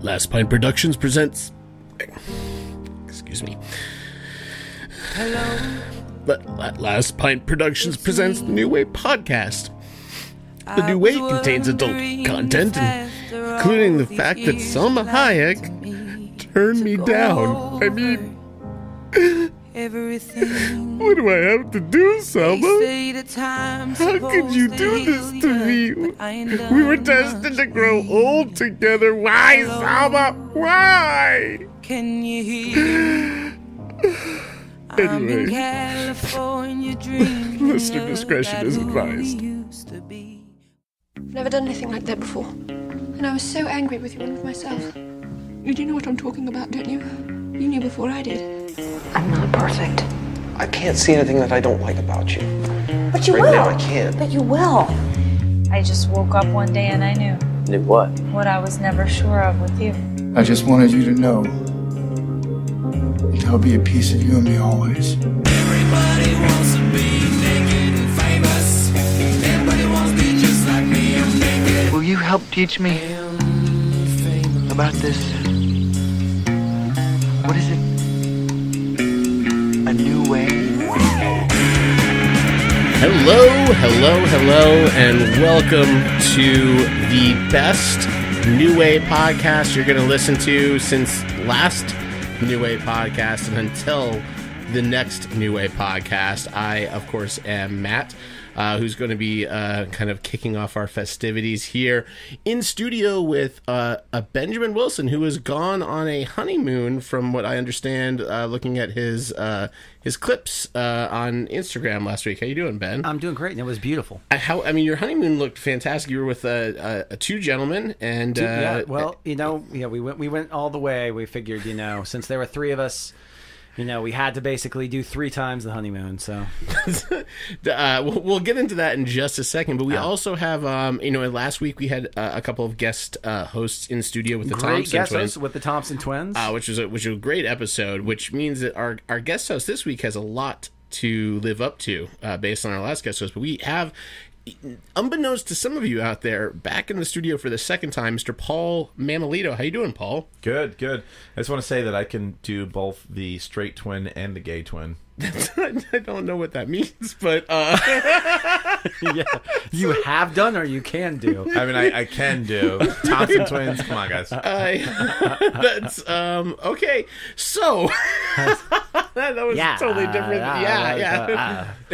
Last Pint Productions presents... Excuse me. Last Pint Productions presents the New Way podcast. The New Way contains adult content, including the fact that Salma Hayek turned me down. I mean... What do I have to do, Salma? How could you do this to me? We were destined to grow old together. Why, Salma? Why? Can you hear? Anyway, Listener discretion is advised. Never done anything like that before. And I was so angry with you and with myself. You do know what I'm talking about, don't you? You knew before I did. I'm not perfect. I can't see anything that I don't like about you. But you right will. Now I can't. But you will. I just woke up one day and I knew. Knew what? What I was never sure of with you. I just wanted you to know that there'll be a piece of you and me always. Everybody wants to be naked and famous. Everybody wants to be just like me. I'm naked. Will you help teach me about this? What is it? A new way? Hello, and welcome to the best New Way podcast you're going to listen to since last New Way podcast and until the next New Way podcast. I, of course, am Matt, who's going to be kind of kicking off our festivities here in studio with a Benjamin Wilson, who has gone on a honeymoon, from what I understand, looking at his clips on Instagram last week. How you doing, Ben? I'm doing great, and it was beautiful. I mean, your honeymoon looked fantastic. You were with two gentlemen, and we went all the way. We figured, since there were three of us, we had to basically do 3 times the honeymoon. So we'll get into that in just a second. But we also have, last week we had a couple of guest hosts in studio with the Thompson twins. With the Thompson twins, which was a great episode. Which means that our guest host this week has a lot to live up to based on our last guest host. But we have, unbeknownst to some of you out there, back in the studio for the second time, Mr. Paul Mamalito. How you doing, Paul? Good. I just want to say that I can do both the straight twin and the gay twin. I don't know what that means, but yeah, you have done or you can do. I mean, I can do Thompson twins. Come on, guys. That's okay. So that was totally different.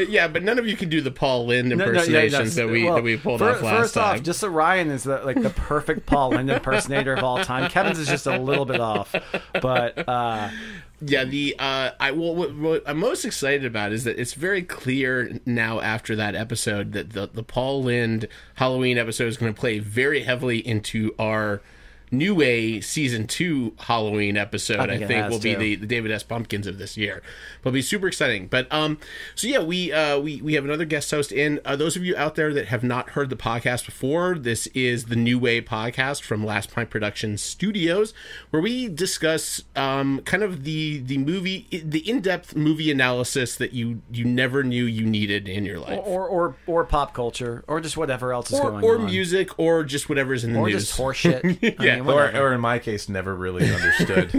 Yeah, but none of you can do the Paul Lynde impersonations that we pulled off last time. First off, just so Ryan is the perfect Paul Lynde impersonator of all time. Kevin's is just a little bit off, but. What I'm most excited about is that it's very clear now after that episode that the Paul Lynde Halloween episode is going to play very heavily into our New Way Season 2 Halloween episode. I think will be the David S. Pumpkins of this year. It'll be super exciting. But we have another guest host in. Those of you out there that have not heard the podcast before, this is the New Way podcast from Last Pint Productions Studios, where we discuss kind of the movie, the in-depth movie analysis that you never knew you needed in your life, or pop culture, or just whatever else is going on, or music, or just whatever's in the news, or just horseshit. Yeah. Or in my case, never really understood.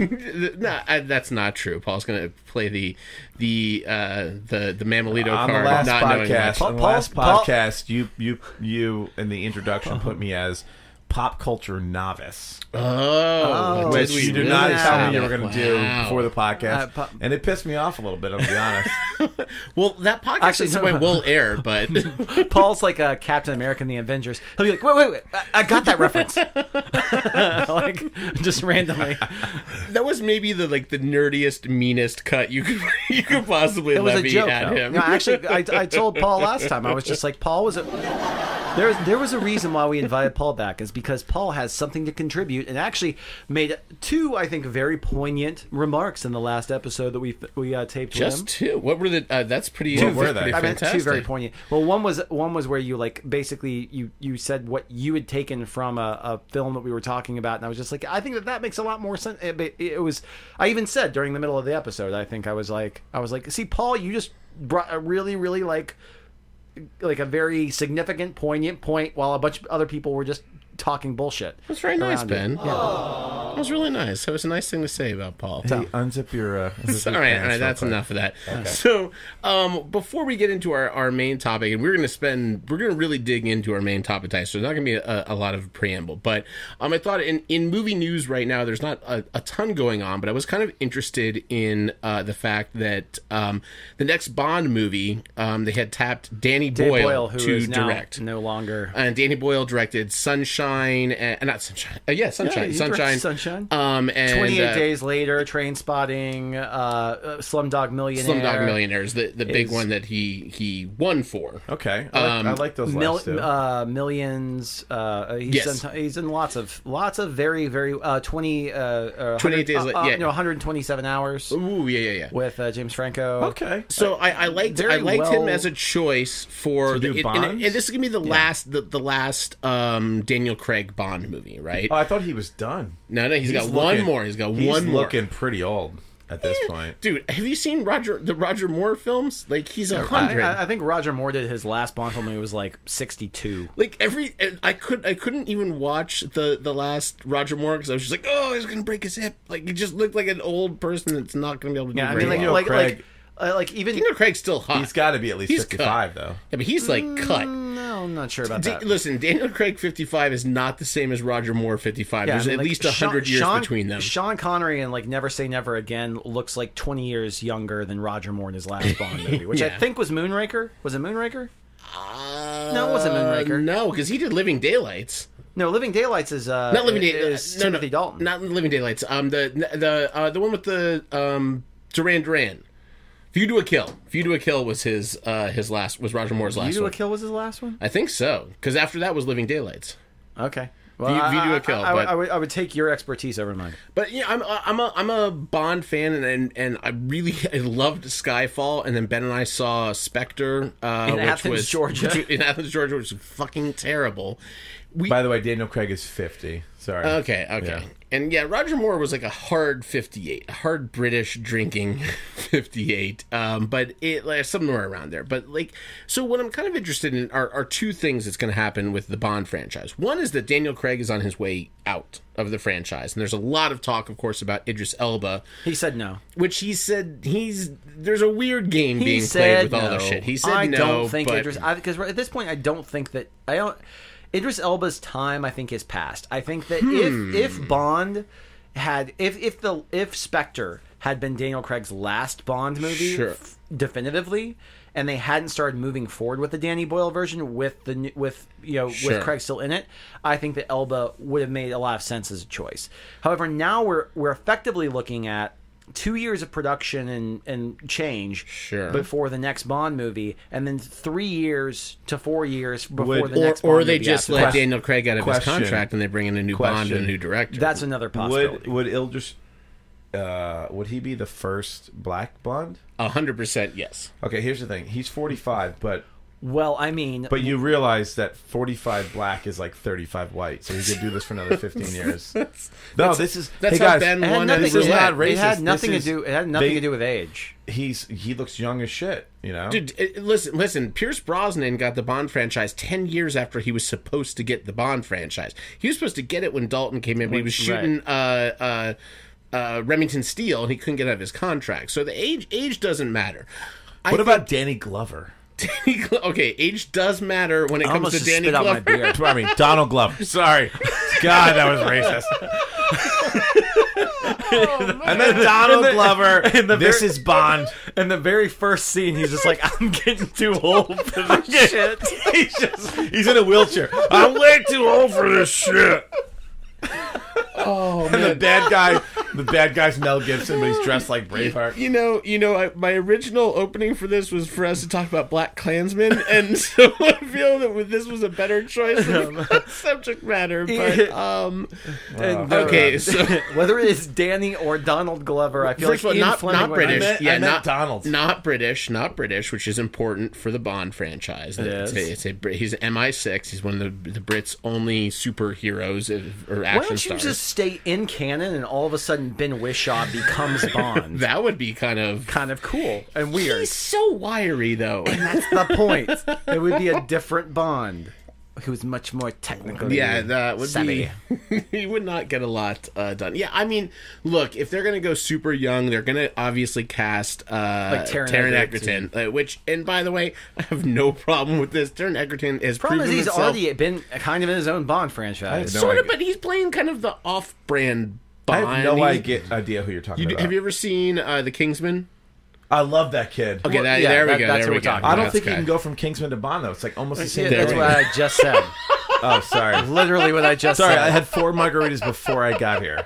No, that's not true. Paul's going to play the Mamalito on card. The last not podcast, knowing on the last podcast, you in the introduction put me as pop culture novice. Which you did not tell me you were going to do before the podcast, and it pissed me off a little bit. I'll be honest. Well, that podcast will air, but Paul's like Captain America and the Avengers. He'll be like, wait, I got that reference. Just randomly. That was maybe the nerdiest, meanest cut you could possibly levy at him. No, actually, I told Paul last time. I was just like, Paul was there was a reason why we invited Paul back, is because Paul has something to contribute, and actually made 2, I think, very poignant remarks in the last episode that we taped. Just with him. 2. What were the? That's pretty. What were they? I meant 2 very poignant. Well, one was where you basically you said what you had taken from a film that we were talking about, and I was just like, I think that makes a lot more sense. It was. I even said during the middle of the episode, I think I was like, see, Paul, you just brought a really like a very significant, poignant point, while a bunch of other people were just talking bullshit. That's very nice, around Ben. it. Yeah. That was really nice. That was a nice thing to say about Paul. Hey, unzip your. All right, that's enough of that. Okay. So, before we get into our main topic, and we're going to really dig into our main topic tonight, so there's not going to be a lot of preamble. But I thought in movie news right now, there's not a ton going on, but I was kind of interested in the fact that the next Bond movie, they had tapped Danny Boyle who to is now direct. No longer. And Danny Boyle directed Sunshine, and not Sunshine. Sunshine. Sunshine. And 28 Days Later, Train Spotting, Slumdog Millionaire. Slumdog Millionaires, the big one that he won for. Okay, I like those last two. Millions. Yes. He's in lots of very 28 days. 127 hours. Ooh, yeah. With James Franco. Okay, so I liked him as a choice for and this is gonna be the last Daniel Craig Bond movie, right? Oh, I thought he was done. No, he's got one more. He's got one more. He's looking pretty old at this point. Dude, have you seen the Roger Moore films? Like, he's 100. I think Roger Moore did his last Bond film when he was like 62. Like, I couldn't even watch the last Roger Moore because I was just like, oh, he's gonna break his hip. Like, he just looked like an old person that's not gonna be able to do very well. Craig. Even Daniel Craig's still hot. He's got to be at least 55, though. Yeah, but he's like cut. No, I'm not sure about that. Listen, Daniel Craig 55 is not the same as Roger Moore 55. There's at least 100 years between them. Sean Connery in like Never Say Never Again looks like 20 years younger than Roger Moore in his last Bond movie, which I think was Moonraker. Was it Moonraker? No, it wasn't Moonraker. No, because he did Living Daylights. No, Living Daylights is not Living Daylights. Timothy Dalton. Not Living Daylights. The one with the Duran Duran. View to a Kill was his last, was Roger Moore's last one. View to a Kill was his last one? I think so, because after that was Living Daylights. Okay. Well, View to a Kill. I would take your expertise over mine. But yeah, I'm a Bond fan, and I loved Skyfall, and then Ben and I saw Spectre, in Athens, Georgia, which was fucking terrible. By the way, Daniel Craig is 50. Sorry. Okay. Yeah. And yeah, Roger Moore was like a hard 58, a hard British drinking 58, but somewhere around there. But so what I'm kind of interested in are two things that's going to happen with the Bond franchise. One is that Daniel Craig is on his way out of the franchise, and there's a lot of talk, of course, about Idris Elba. He said no. Which he said there's a weird game being played with all this shit. He said no. I don't think Idris, because at this point, I don't think that Idris Elba's time, I think, is past. I think that if Bond had, if Spectre had been Daniel Craig's last Bond movie, definitively, and they hadn't started moving forward with the Danny Boyle version with Craig still in it, I think that Elba would have made a lot of sense as a choice. However, now we're effectively looking at 2 years of production and change before the next Bond movie, and then 3 years to 4 years before the next Bond movie. Or they just let Daniel Craig out of his contract and they bring in a new Bond and a new director. That's another possibility. Would Idris, would he be the first black Bond? 100% yes. Okay, here's the thing. He's 45, but... Well, I mean... But you realize that 45 black is like 35 white, so he could do this for another 15 years. This is how Ben won. This is not racist. It had nothing to do with age. He looks young as shit, you know? Dude, listen, Pierce Brosnan got the Bond franchise 10 years after he was supposed to get the Bond franchise. He was supposed to get it when Dalton came in, but he was shooting Remington Steele, and he couldn't get out of his contract. So the age doesn't matter. What about Danny Glover? Okay, age does matter when it comes to Danny Glover. Out my beard. I mean, Donald Glover. Sorry. God, that was racist. And then Donald Glover. This is Bond. In the very first scene, he's just like, I'm getting too old for this shit. He's in a wheelchair. I'm way too old for this shit. Oh, and the bad guy's Mel Gibson, but he's dressed like Braveheart. My original opening for this was for us to talk about Black Klansmen, and so I feel that this was a better choice for the subject matter. But okay, so whether it's Danny or Donald Glover, I feel first like of all, not British, not Donald, not British, which is important for the Bond franchise. He's an MI6. He's one of the Brits' only superheroes or action Why don't you stars. just stay in canon and all of a sudden Ben Whishaw becomes Bond? That would be kind of cool and weird. He's so wiry, though. And that's the point. It would be a different Bond. who's much more technical. Yeah, that would savvy. be. He would not get a lot done. Yeah, I mean, look, if they're going to go super young, they're going to obviously cast Like Taron Egerton, which, and by the way, I have no problem with this. Taron Egerton is Problem is proven he's himself, already been kind of in his own Bond franchise. sort of, but he's playing kind of the off-brand Bond. I have no idea who you're talking about. Have you ever seen The Kingsman? I love that kid. Okay, there we go. That's There what we we're go. talking I don't That's think you good. can go from Kingsman to Bond, though. It's like almost the same That's thing. what I just said. Oh, sorry. Literally what I just Sorry, said. I had 4 margaritas before I got here.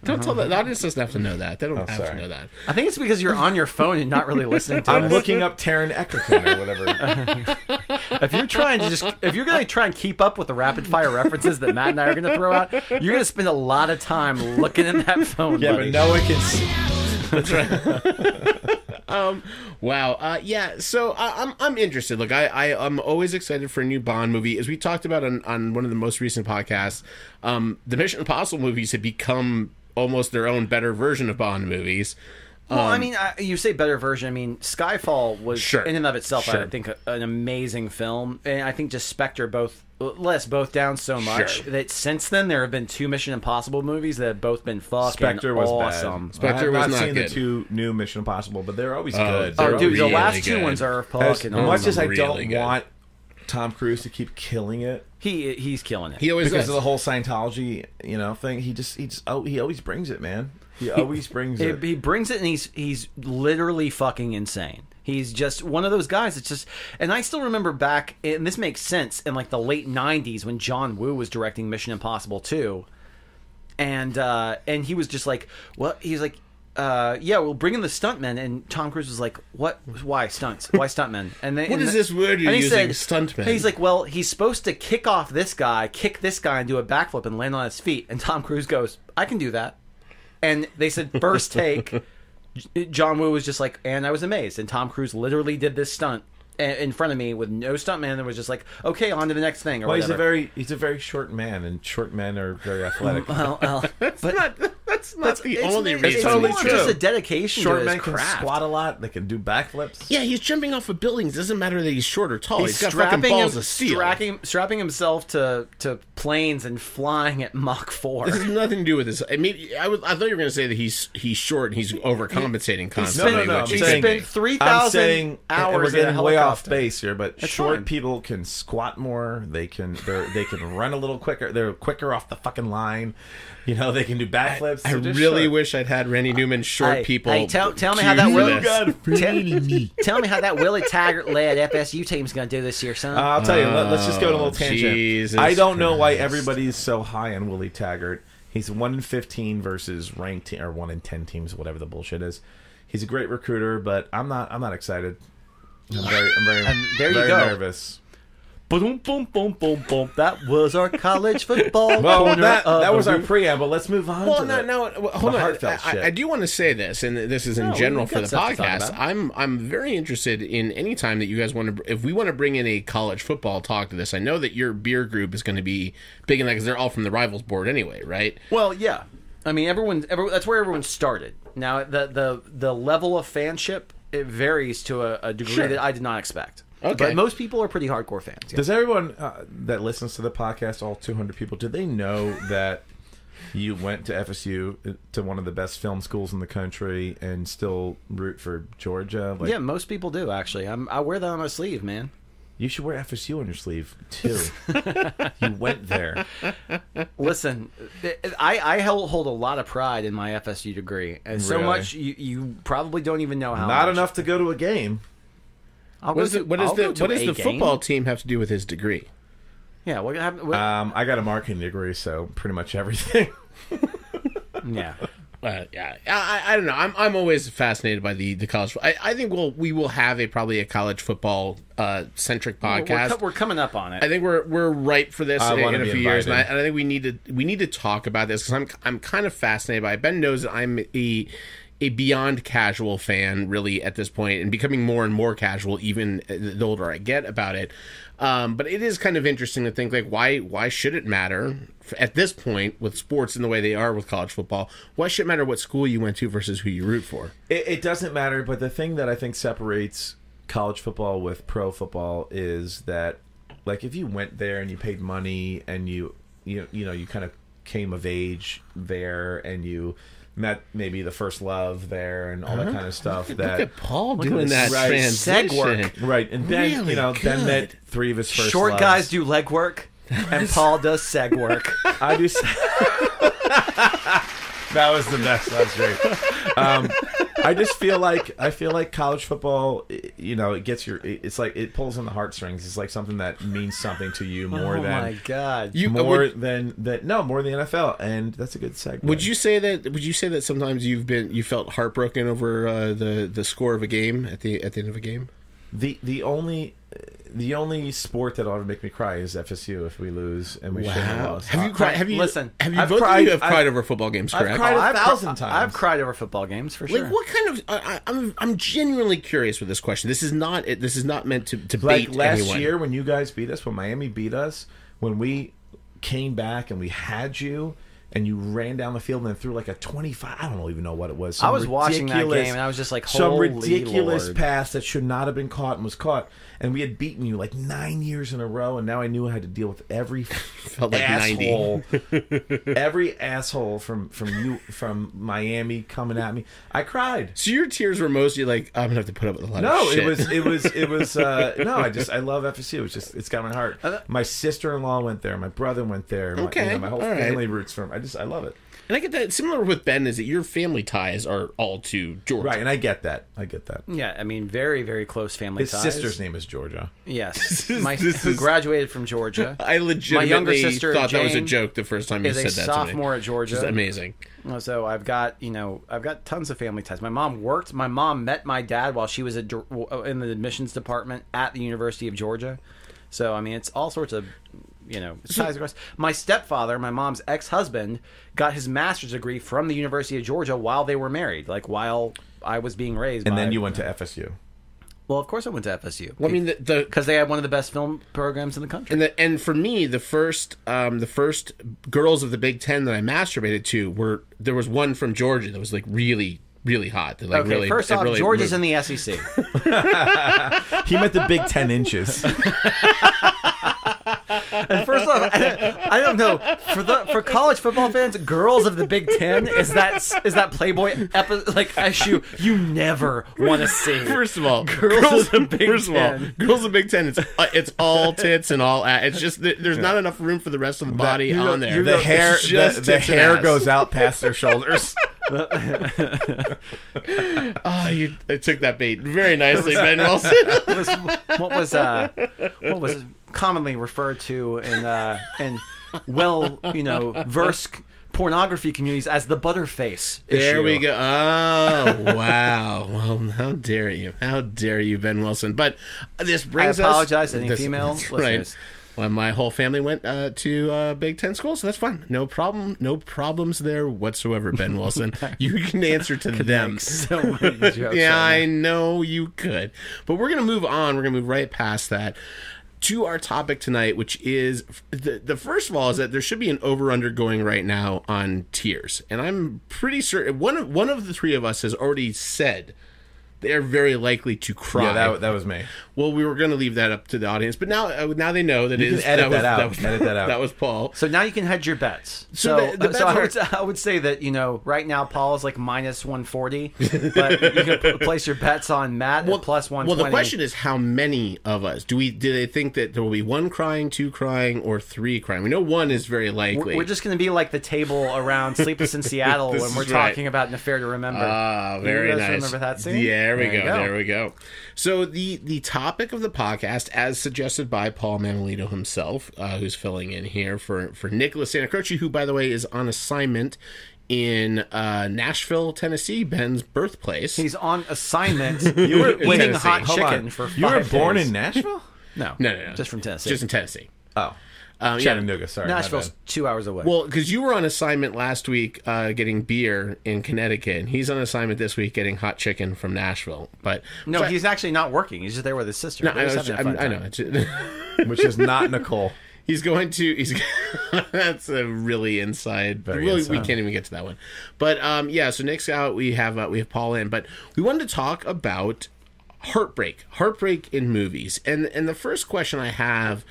Don't tell that. The audience doesn't have to know that. They don't have sorry. to know that. I think it's because you're on your phone and not really listening to I'm us. looking up Taron Egerton or whatever. If you're going to try and keep up with the rapid fire references that Matt and I are going to throw out, you're going to spend a lot of time looking at that phone. Yeah, buddy. but no one can see. That's right. Wow. Yeah. So I'm interested. Look, I'm always excited for a new Bond movie. As we talked about on one of the most recent podcasts, the Mission Impossible movies have become almost their own better version of Bond movies. Well, I mean, you say better version. I mean, Skyfall was in and of itself, I think, an amazing film, and I think just Spectre both down so much that since then there have been 2 Mission Impossible movies that have both been fucking Spectre was awesome. bad. Spectre I've was not not seen good. the 2 new Mission Impossible, but they're always good. Oh, They're dude, the always last really 2 ones good. are As fucking much as I really don't good. want Tom Cruise to keep killing it he's killing it. He always because does. of the whole Scientology, thing, he always brings it, man. He always brings it. He brings it, and he's literally fucking insane. He's just one of those guys. It's just, and I still remember back, and this makes sense, in like the late '90s when John Woo was directing Mission Impossible 2, and he was just like, "What?" He's like, "Yeah, we'll bring in the stuntmen," and Tom Cruise was like, "What? Why stunts? Why stuntmen?" And then, What is this word you're using, stuntmen? He's like, "Well, he's supposed to kick this guy, and do a backflip and land on his feet." And Tom Cruise goes, "I can do that." And they said first take. John Woo was just like, and I was amazed. And Tom Cruise literally did this stunt in front of me with no stuntman, and was just like, okay, on to the next thing. Or Well, whatever. he's a very short man, and short men are very athletic. Well, That's not the only reason. It's totally more true. just a dedication Short to his men can craft. squat a lot. They can do backflips. Yeah, he's jumping off of buildings. It doesn't matter that he's short or tall. He's got fucking strapping balls him- of steel. strapping himself to planes and flying at Mach 4. This has nothing to do with this. I mean, I thought you were going to say that he's short and he's overcompensating constantly. No. which I'm is saying- spent amazing. 3,000 and hours we're in a getting way off helicopter. base here, but That's short fine. people can squat more. They can run a little quicker. They're quicker off the fucking line. They can do backflips. I They're just really short. wish I'd had Randy Newman's short Hey, people. hey, tell me cue how that for will. this. Tell me how that Willie Taggart led FSU team's going to do this year, son. I'll tell you. Let's just go to a little tangent. Jesus I don't know why Christ. everybody's so high on Willie Taggart. He's 1 in 15 versus ranked or 1 in 10 teams, whatever the bullshit is. He's a great recruiter, but I'm not excited. I'm very And there you very go. nervous. Boom, boom, boom, boom, boom. That was our college football Well, corner that of was the our week. preamble. Let's move on. Well, to hold the on. heartfelt shit. I do want to say this, and this is in No, general we've for got the stuff to talk podcast. about. I'm very interested in any time that you guys want to, if we want to bring in a college football talk to this. I know that your beer group is going to be big in that because they're all from the Rivals board anyway, right? Well, yeah. I mean, everyone. That's where everyone started. Now, the level of fanship, it varies to a degree Sure. that I did not expect. Okay. But most people are pretty hardcore fans. Yeah. Does everyone that listens to the podcast, all 200 people, do they know that you went to FSU, to one of the best film schools in the country, and still root for Georgia? Yeah, most people do, actually. I wear that on my sleeve, man. You should wear FSU on your sleeve, too. You went there. Listen, I hold a lot of pride in my FSU degree. And so Really? much, you probably don't even know how Not much. enough to go to a game. I'll What go does to the a game. football team have to do with his degree? Yeah, what happened? I got a marketing degree, so pretty much everything. Yeah. Yeah, I don't know. I'm always fascinated by the college. I think we will have probably a college football centric podcast. We're coming up on it. I think we're ripe for this I in wanna a be few years, and invited. I think we need to talk about this because I'm kind of fascinated by it. Ben knows that I'm a beyond casual fan really at this point, and becoming more and more casual even the older I get about it. But it is kind of interesting to think, like, why should it matter at this point with sports in the way they are with college football? Why should it matter what school you went to versus who you root for? It doesn't matter, but the thing that I think separates college football with pro football is that like if you went there and you paid money and you kind of came of age there and you met maybe the first love there and all that kind of stuff. Look at Paul doing that Seg transition. work. Right, and then Really Ben met 3 of his first Short loves. guys do leg work, and Paul does seg work. I do. That was the best. That was great. I just feel like college football. It gets it's like it pulls on the heartstrings. It's like something that means something to you more than. Oh my god! More than that? No, more than the NFL, and that's a good segue. Would you say that sometimes you felt heartbroken over the score of a game at the end of a game? The only sport that'll ever make me cry is FSU if we lose and we shouldn't have lost. Have you cried? Listen, Have both of you cried over football games? Correct. I've cried 1,000 times. I've cried over football games for sure. Like what kind of? I'm genuinely curious with this question. This is not meant to Like bait last anyone. year when you guys beat us, when Miami beat us, when we came back and we had you. And you ran down the field and then threw like a 25. I don't even know what it was. I was watching that game and I was just like, some holy ridiculous Lord. pass that should not have been caught and was caught. And we had beaten you like 9 years in a row, and now I knew I had to deal with every Felt like asshole, every asshole from Miami coming at me. I cried. So your tears were mostly like, I'm gonna have to put up with a lot No, of shit. it was. No, I love FSU. It's got my heart. My sister-in-law went there. My brother went there. My whole family roots from. I love it. And I get that. Similar with Ben is that your family ties are all to Georgia. Right, and I get that. Yeah, I mean, very, very close family His ties. sister's name is Georgia. Yes, who graduated from Georgia. I legitimately My younger sister, thought that was a Jane, joke the first time you is said a that to me. sophomore at Georgia. Which is amazing. So I've got tons of family ties. My mom worked. My mom met my dad while she was in the admissions department at the University of Georgia. So I mean, it's all sorts of. Ties across. My stepfather, my mom's ex-husband, got his master's degree from the University of Georgia while they were married, like while I was being raised. And then you went to FSU. Well, of course I went to FSU. Well, I mean, because they had one of the best film programs in the country. And for me, the first girls of the Big Ten that I masturbated to there was one from Georgia that was like really, really hot. Like okay, really, first off, really Georgia's in the SEC. He meant the Big 10 inches. And first off, I don't know for college football fans, girls of the Big Ten is that Playboy issue you never want to see. First of all, girls of the Big Ten. Girls of the Big Ten. It's all tits and all ass. It's just there's not enough room for the rest of the body on there. The hair, the hair goes out past their shoulders. You took that bait very nicely, Ben Wilson. What was commonly referred to in versed pornography communities as the butterface issue. There we go. Oh, wow. Well, how dare you? How dare you, Ben Wilson? But this brings us... I apologize to any female listeners. Right. Well, my whole family went to Big Ten school, so that's fine. No problem. No problems there whatsoever, Ben Wilson. You can answer to them. So many jokes. Yeah, I know you could. But we're going to move on. We're going to move right past that to our topic tonight, which is the first of all is that there should be an over-under going right now on tears. And I'm pretty certain one of the three of us has already said they're very likely to cry. Yeah, that was me. Well, we were going to leave that up to the audience, but now they know that you can edit that out. Edit that out. That was Paul. So now you can hedge your bets. So I would say that right now Paul is like minus 140, but you can place your bets on Matt at plus 120. Well, the question is how many of us do they think that there will be one crying, two crying, or three crying? We know one is very likely. We're just going to be like the table around Sleepless in Seattle when we're talking about An Affair to Remember. Ah, very nice. Remember that scene? Yeah. There we go. So the topic of the podcast, as suggested by Paul Manuelito himself, who's filling in here for Nicholas Santa Croce, who, by the way, is on assignment in Nashville, Tennessee, Ben's birthplace. He's on assignment. You were winning hot chicken for 5 days. You were born in Nashville? No. Just from Tennessee. Just in Tennessee. Oh. Chattanooga, sorry. Nashville's 2 hours away. Well, because you were on assignment last week getting beer in Connecticut, and he's on assignment this week getting hot chicken from Nashville. But he's actually not working. He's just there with his sister. No, I know. Which is not Nicole. He's going to. That's a really inside. We can't even get to that one. But so next out we have Paul in, but we wanted to talk about heartbreak in movies, and the first question I have.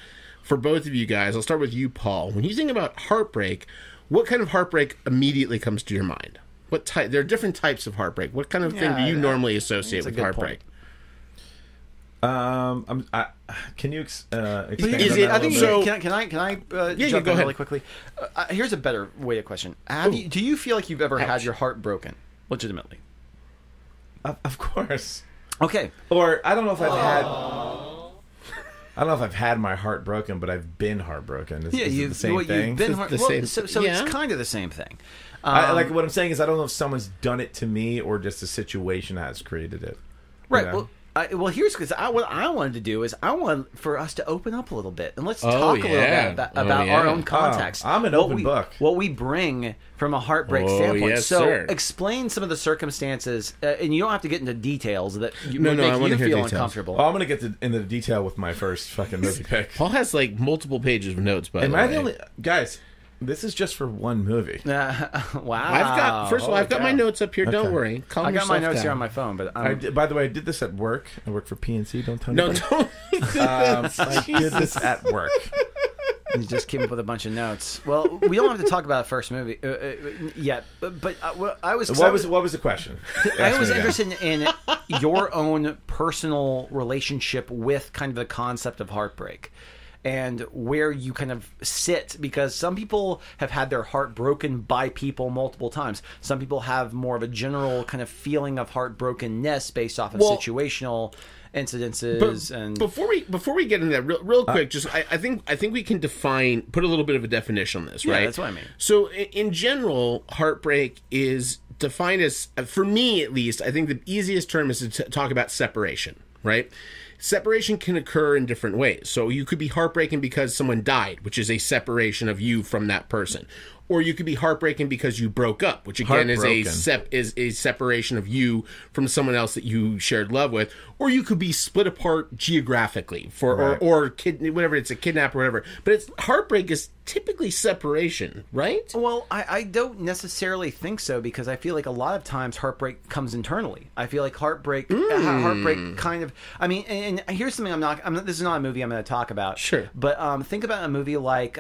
for both of you guys. I'll start with you, Paul. When you think about heartbreak, what kind of heartbreak immediately comes to your mind? What type? There are different types of heartbreak. What kind of thing do you normally associate with heartbreak? Can you expand Is on it? that I a think little so. bit? Can I Yeah, jump go in ahead. really quickly? Here's a better way of question. Do you feel like you've ever had your heart broken, legitimately? Of course. Okay. Or I don't know if I've had. I don't know if I've had my heart broken, but I've been heartbroken. Is it the same thing? You've been same. So Yeah. it's kind of the same thing. Like what I'm saying is, I don't know if someone's done it to me or just a situation has created it. Right. You know? Well, here's because what I wanted to do is I want for us to open up a little bit and let's talk a little bit about our own context. I'm an open book. What we bring from a heartbreak standpoint. Yes, so sir. explain some of the circumstances, and you don't have to get into details that I make wanna you hear feel details. uncomfortable. I'm gonna get into the detail with my first fucking movie pick. Paul has like multiple pages of notes. By Am the I way, the only guys? This is just for one movie. Wow. I've got my notes up here. Don't worry. Calm I got my yourself notes here down. on my phone, but By the way, I did this at work. I work for PNC. Don't tell No, anybody. don't. I did this at work. you just came up with a bunch of notes. Well, we don't have to talk about the first movie yet, but I was What was the question? I was interested in your own personal relationship with kind of the concept of heartbreak and where you kind of sit, because some people have had their heart broken by people multiple times. Some people have more of a general kind of feeling of heartbrokenness based off of situational incidences. And before we get into that, real quick, just I think we can put a little bit of a definition on this, right? Yeah, that's what I mean. So in general, heartbreak is defined as, for me at least, I think the easiest term is to talk about separation, right? Separation can occur in different ways. So you could be heartbroken because someone died, which is a separation of you from that person. Or you could be heartbroken because you broke up, which again is a separation of you from someone else that you shared love with. Or you could be split apart geographically or whatever, it's a kidnap or whatever. But heartbreak is typically separation, right? Well, I don't necessarily think so, because I feel like a lot of times heartbreak comes internally. I feel like heartbreak kind of. I mean, and here's something this is not a movie I'm going to talk about. Sure, but think about a movie like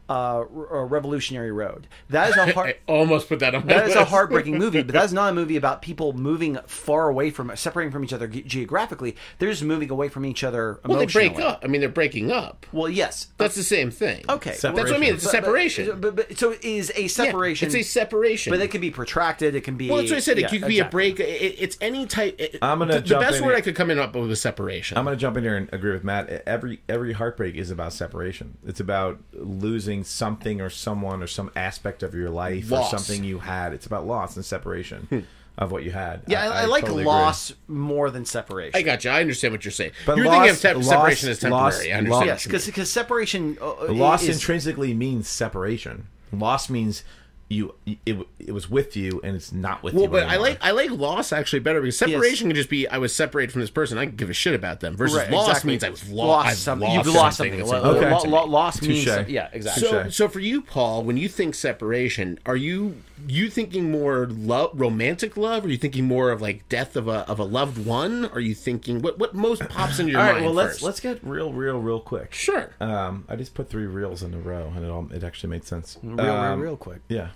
Revolutionary Road. That is I almost put that on my That list. is a heartbreaking movie, but that's not a movie about people moving far away separating from each other geographically. They're just moving away from each other emotionally. Well, they break up. I mean, they're breaking up. Well, yes. That's the same thing. Okay. That's what I mean. It's a separation. But so it is a separation. Yeah, it's a separation. But it can be protracted. It can be... Well, that's what I said. It could be a break. It's any type... I'm gonna the jump best in word here. I could come in up with is separation. I'm going to jump in here and agree with Matt. Every heartbreak is about separation. It's about losing something or someone or some aspect of your life Loss. or something you had. It's about loss and separation of what you had. Yeah, I like totally loss more than separation. I got you. I understand what you're saying. But you're loss- thinking of separation as temporary. I understand. loss- Yes, because separation... Loss is, intrinsically means separation. Loss means it was with you and it's not with you But anymore. I like loss actually better, because separation can just be I was separated from this person. I can give a shit about them. Versus Right, loss exactly. means I was You've lost lost something. that's Lo- important to me. Loss means... Touche. Yeah, exactly. So for you, Paul, when you think separation, are you thinking more romantic love? Are you thinking more of like death of a loved one? Are you thinking what most pops into your All mind? right, well first? let's get real quick. Sure. I just put 3 reels in a row and it actually made sense. Real quick. Yeah.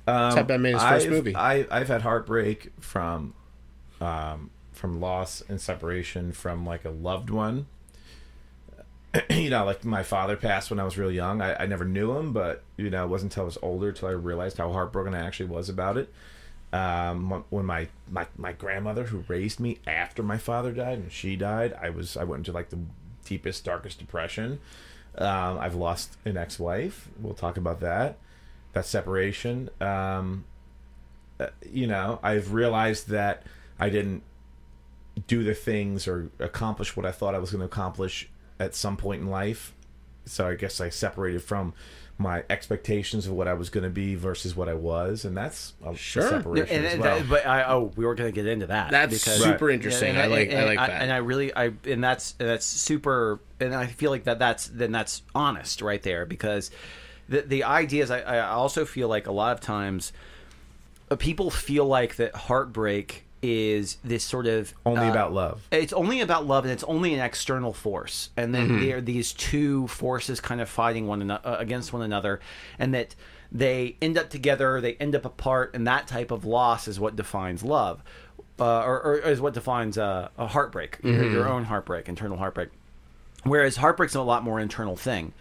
That's how Ben made his first movie. I've had heartbreak from loss and separation from like a loved one. Like my father passed when I was real young. I never knew him, but it wasn't until I was older till I realized how heartbroken I actually was about it. When my grandmother, who raised me after my father died, and she died, I went into like the deepest, darkest depression. I've lost an ex-wife. We'll talk about that. That separation. I've realized that I didn't do the things or accomplish what I thought I was going to accomplish at some point in life. So I guess I separated from my expectations of what I was going to be versus what I was, and that's a separation as well. We were going to get into that. That's super interesting. I like that. And and that's super. And I feel like that's honest right there, because the idea is I also feel like a lot of times people feel like that heartbreak is this sort of only about love. It's only about love, and it's only an external force, and then there are these two forces kind of fighting one another against one another, and that they end up together, they end up apart, and that type of loss is what defines love, or is what defines a heartbreak, your own heartbreak, internal heartbreak. Whereas heartbreak's a lot more internal thing.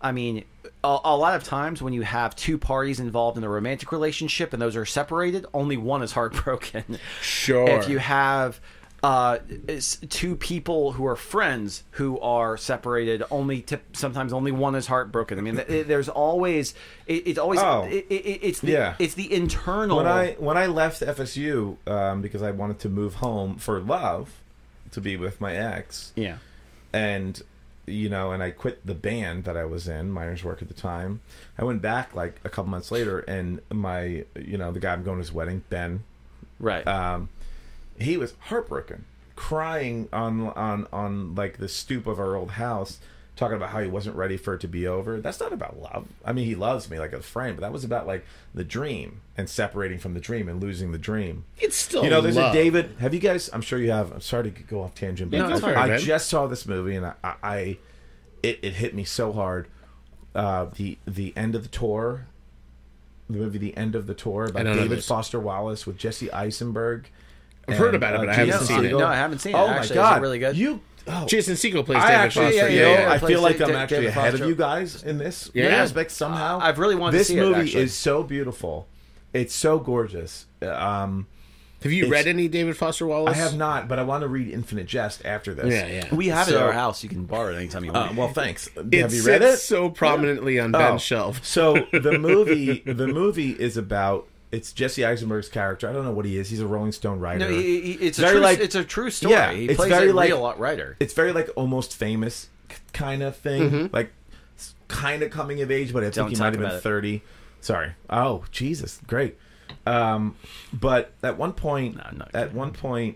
I mean, a lot of times when you have two parties involved in a romantic relationship and those are separated, only one is heartbroken. Sure. If you have two people who are friends who are separated, sometimes only one is heartbroken. I mean, there's always it's the internal. When I left FSU because I wanted to move home for love, to be with my ex. Yeah. And and I quit the band that I was in, Miners Work at the time. I went back like a couple months later, and my, the guy I'm going to his wedding, Ben, right? He was heartbroken, crying on like the stoop of our old house, talking about how he wasn't ready for it to be over. That's not about love. I mean, he loves me like a friend, but that was about like the dream and separating from the dream and losing the dream. It's still there's love. a David. Have you guys? I'm sure you have. I'm sorry to go off tangent, but I just saw this movie and it hit me so hard. The end of the tour, the movie The End of the Tour about David Foster Wallace with Jesse Eisenberg. I've heard about it, but I haven't seen it. No, I haven't seen it. Oh Actually, my God, is it really good? Jason Segel plays David Foster. I feel like I'm David actually ahead Foster. of you guys in this aspect somehow. I've really wanted to see it. This movie actually. is so beautiful. It's so gorgeous. Have you read any David Foster Wallace? I have not, but I want to read Infinite Jest after this. Yeah. We have it at our house. You can borrow it anytime you want. Well, thanks. It have you read it? So prominently on Ben's shelf. So the movie is about. It's Jesse Eisenberg's character. I don't know what he is. He's a Rolling Stone writer. No, it's a true story. Yeah, he it's plays very a like, real writer. It's very like Almost Famous kind of thing. Like kind of coming of age, but I think he might have been 30. Sorry. Oh, Jesus. Great. But at one point,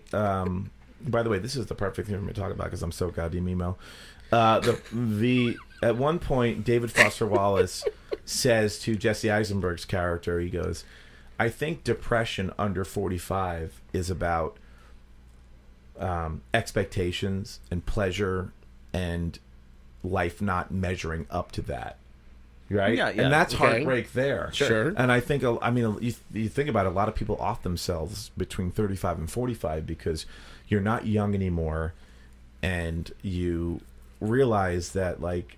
by the way, this is the perfect thing for me to talk about because I'm so goddamn emo. At one point, David Foster Wallace says to Jesse Eisenberg's character, he goes, I think depression under 45 is about expectations and pleasure and life not measuring up to that. Right? Yeah. And that's heartbreak there. Sure. And I think, you think about it, a lot of people off themselves between 35 and 45 because you're not young anymore and you realize that, like,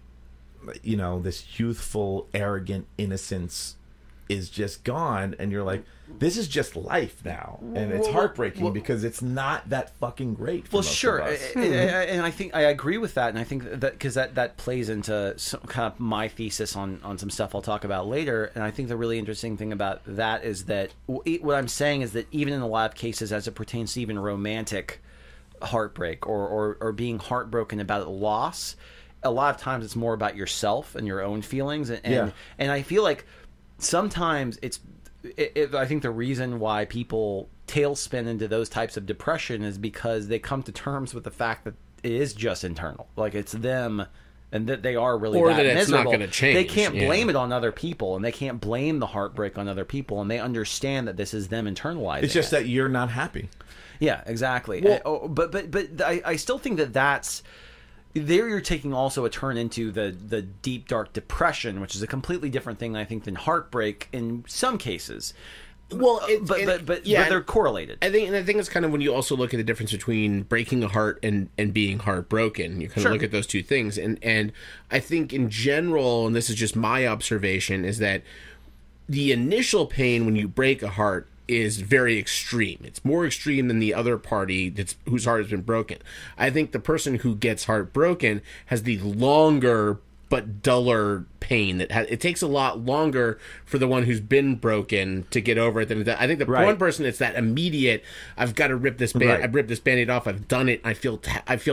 this youthful, arrogant innocence is just gone, and you're like, this is just life now, and it's heartbreaking because it's not that fucking great for most sure, of us. and I think I agree with that, and I think that because that plays into some kind of my thesis on some stuff I'll talk about later, and I think the really interesting thing about that is that what I'm saying is that even in a lot of cases, as it pertains to even romantic heartbreak or being heartbroken about loss, a lot of times it's more about yourself and your own feelings, and I feel like sometimes I think the reason why people tailspin into those types of depression is because they come to terms with the fact that it is just internal, like it's them, and that they are really that it's miserable. not going to change. They can't blame it on other people, and they can't blame the heartbreak on other people, and they understand that this is them internalizing. It's just that you're not happy. Yeah, exactly. But I still think that's. There you're taking also a turn into the deep, dark depression, which is a completely different thing, I think, than heartbreak in some cases. Well, but they're correlated. I think it's kind of when you also look at the difference between breaking a heart and being heartbroken. You kind of look at those two things. And I think in general, and this is just my observation, is that the initial pain when you break a heart is very extreme. It's more extreme than the other party whose heart has been broken. I think the person who gets heartbroken has the longer but duller pain. It takes a lot longer for the one who's been broken to get over it than I think the one person, it's that immediate, I've got to rip this I've ripped this Band-Aid off, I've done it, I feel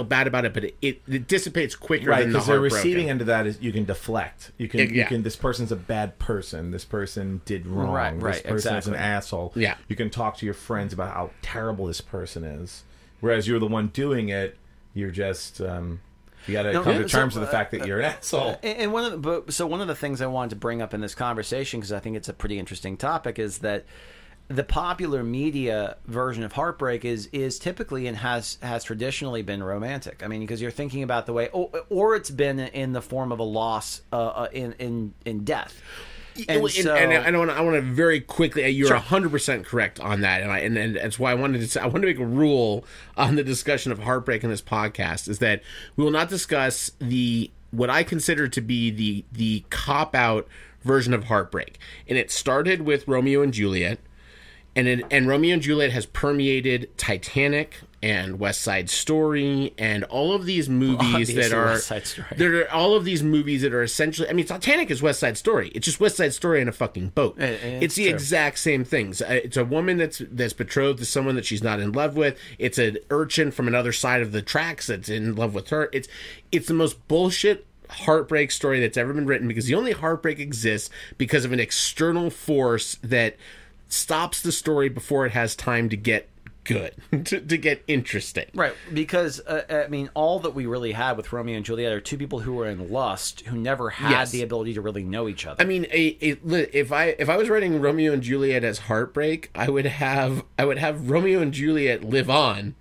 bad about it, but it dissipates quicker than the because the receiving end of that is you can deflect. You can this person's a bad person, this person did wrong, this person is an asshole. Yeah. You can talk to your friends about how terrible this person is. Whereas you're the one doing it, you're just you got to come to terms with the fact that you're an asshole. And one of the things I wanted to bring up in this conversation, because I think it's a pretty interesting topic, is that the popular media version of Heartbreak is typically and has traditionally been romantic. I mean, because you're thinking about the way, or it's been in the form of a loss in death. And I want to very quickly. You're 100% correct on that, and that's why I wanted to make a rule on the discussion of Heartbreak in this podcast is that we will not discuss what I consider to be the cop out version of Heartbreak, and it started with Romeo and Juliet. And Romeo and Juliet has permeated Titanic and West Side Story and all of these movies all of these movies that are essentially, I mean, Titanic is West Side Story. It's just West Side Story in a fucking boat. It's the exact same things. It's a woman that's betrothed to someone that she's not in love with. It's an urchin from another side of the tracks that's in love with her. It's the most bullshit heartbreak story that's ever been written, because the only heartbreak exists because of an external force that stops the story before it has time to get good, to get interesting. Right, because, I mean, all that we really had with Romeo and Juliet are two people who were in lust, who never had the ability to really know each other. I mean, if I was writing Romeo and Juliet as heartbreak, I would have Romeo and Juliet live on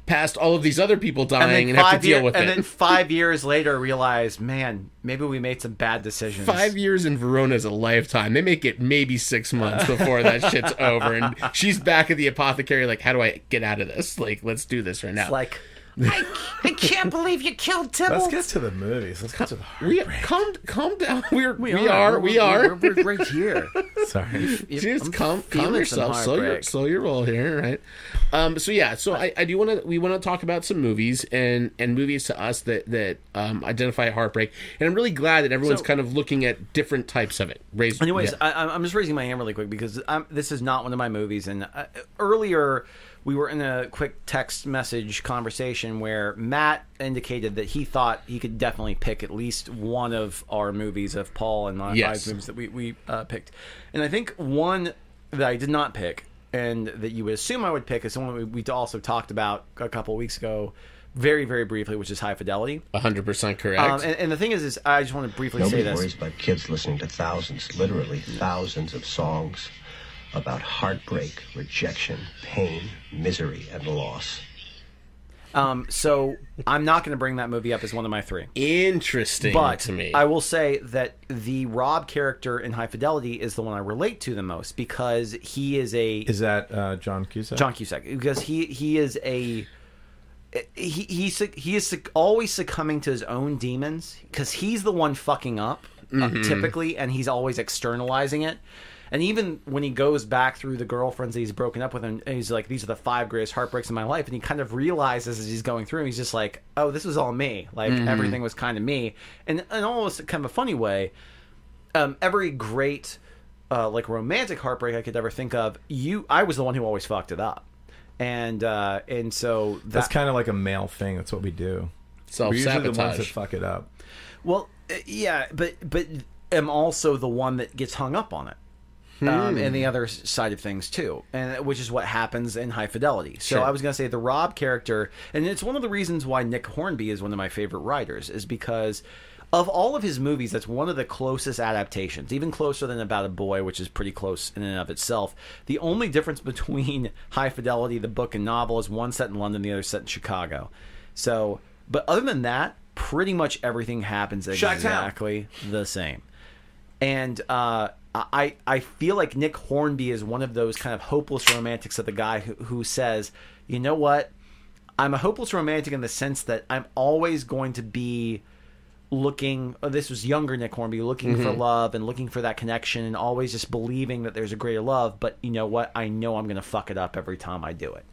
past all of these other people dying and have to deal with it. And then 5 years later realize, man, maybe we made some bad decisions. 5 years in Verona is a lifetime. They make it maybe 6 months before that shit's over. And she's back at the apothecary like, how do I get out of this? Like, let's do this right now. It's like, I can't believe you killed Tybalt. Let's get to the movies. Let's get to the heartbreak. Calm down. We are. We're right here. Sorry. Just calm yourself. Slow your roll here, right? So I do want to. We want to talk about some movies and movies to us that identify heartbreak, and I'm really glad that everyone's kind of looking at different types of it. I'm just raising my hand really quick because this is not one of my movies, and earlier we were in a quick text message conversation where Matt indicated that he thought he could definitely pick at least one of our movies, of Paul and my five movies that we picked. And I think one that I did not pick and that you would assume I would pick is someone we also talked about a couple of weeks ago very, very briefly, which is High Fidelity. 100% correct. And the thing is I just want to briefly say this. Nobody worries about kids listening to thousands, literally thousands of songs about heartbreak, rejection, pain, misery, and loss. So I'm not going to bring that movie up as one of my three. Interesting to me. I will say that the Rob character in High Fidelity is the one I relate to the most because he is a... Is that John Cusack? John Cusack. Because he is a... He is always succumbing to his own demons because he's the one fucking up, typically, and he's always externalizing it. And even when he goes back through the girlfriends that he's broken up with, and he's like, these are the 5 greatest heartbreaks in my life. And he kind of realizes as he's going through, he's just like, oh, this was all me. Like, everything was kind of me. And in almost kind of a funny way, every great, like, romantic heartbreak I could ever think of, I was the one who always fucked it up. And so... That's kind of like a male thing. That's what we do. We're usually the ones that fuck it up. Well, yeah, but I'm also the one that gets hung up on it. And the other side of things too, and which is what happens in High Fidelity. So I was going to say the Rob character, and it's one of the reasons why Nick Hornby is one of my favorite writers, is because of all of his movies, that's one of the closest adaptations, even closer than About a Boy, which is pretty close in and of itself. The only difference between High Fidelity, the book and novel, is one set in London, the other set in Chicago. So, but other than that, pretty much everything happens exactly the same. And I feel like Nick Hornby is one of those kind of hopeless romantics of the guy who says, you know what, I'm a hopeless romantic in the sense that I'm always going to be looking, this was younger Nick Hornby, looking for love and looking for that connection and always just believing that there's a greater love, but you know what, I know I'm going to fuck it up every time I do it.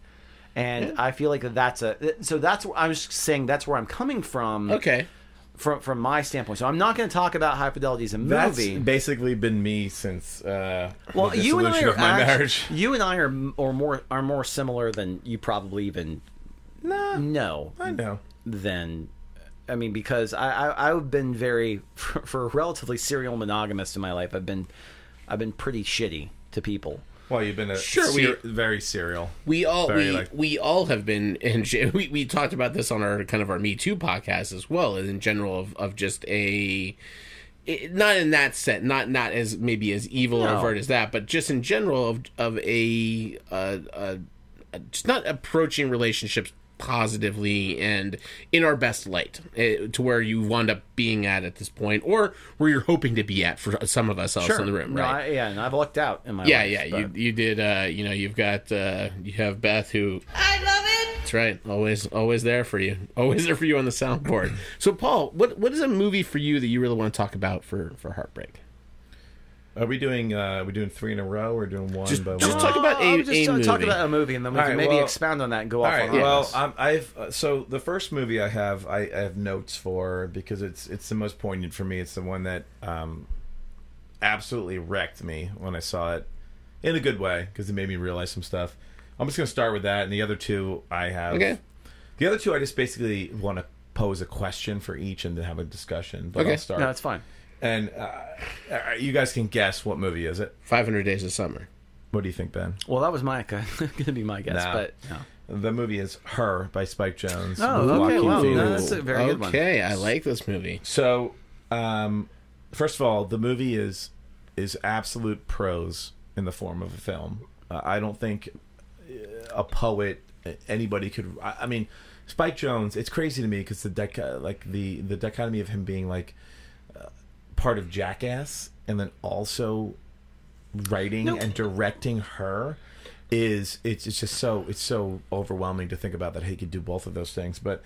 And I feel like so that's I'm just saying that's where I'm coming from. Okay. From my standpoint, so I'm not going to talk about High Fidelity as a movie. That's basically been me since the you and I dissolution of my marriage. You and I are more similar than you probably even know. I know. Then, I mean, because I've been very for a relatively serial monogamist in my life. I've been pretty shitty to people. Well, you've been very serial. We all have been, and we talked about this on our kind of our Me Too podcast as well, in general of just a not in that sense, not as maybe as evil or overt as that, but just in general of a just not approaching relationships positively and in our best light, to where you wound up being at this point, or where you're hoping to be at for some of us else in the room, right? And I've lucked out in my life. Yeah, but... you did. You've got you have Beth, who I love it. That's right, always there for you, always there for you on the soundboard. So, Paul, what is a movie for you that you really want to talk about for Heartbreak? Are we doing 3 in a row, or doing one? Just talk about a movie. Talk about a movie, and then we can maybe expound on that and go off on Well, so the first movie I have notes for, because it's the most poignant for me. It's the one that absolutely wrecked me when I saw it, in a good way, because it made me realize some stuff. I'm just going to start with that, and the other two I have. Okay. The other two I just basically want to pose a question for each and to have a discussion. But I'll start. No, that's fine. And you guys can guess what movie is it? 500 Days of Summer. What do you think, Ben? Well, that was going to be my guess, but no. The movie is Her by Spike Jonze. Oh, okay. Wow, that's a very good one. Okay, I like this movie. So, first of all, the movie is absolute prose in the form of a film. I don't think a poet, anybody could. I mean, Spike Jonze. It's crazy to me because the dichotomy of him being like part of Jackass and then also writing and directing Her it's just so overwhelming to think about that he could do both of those things. But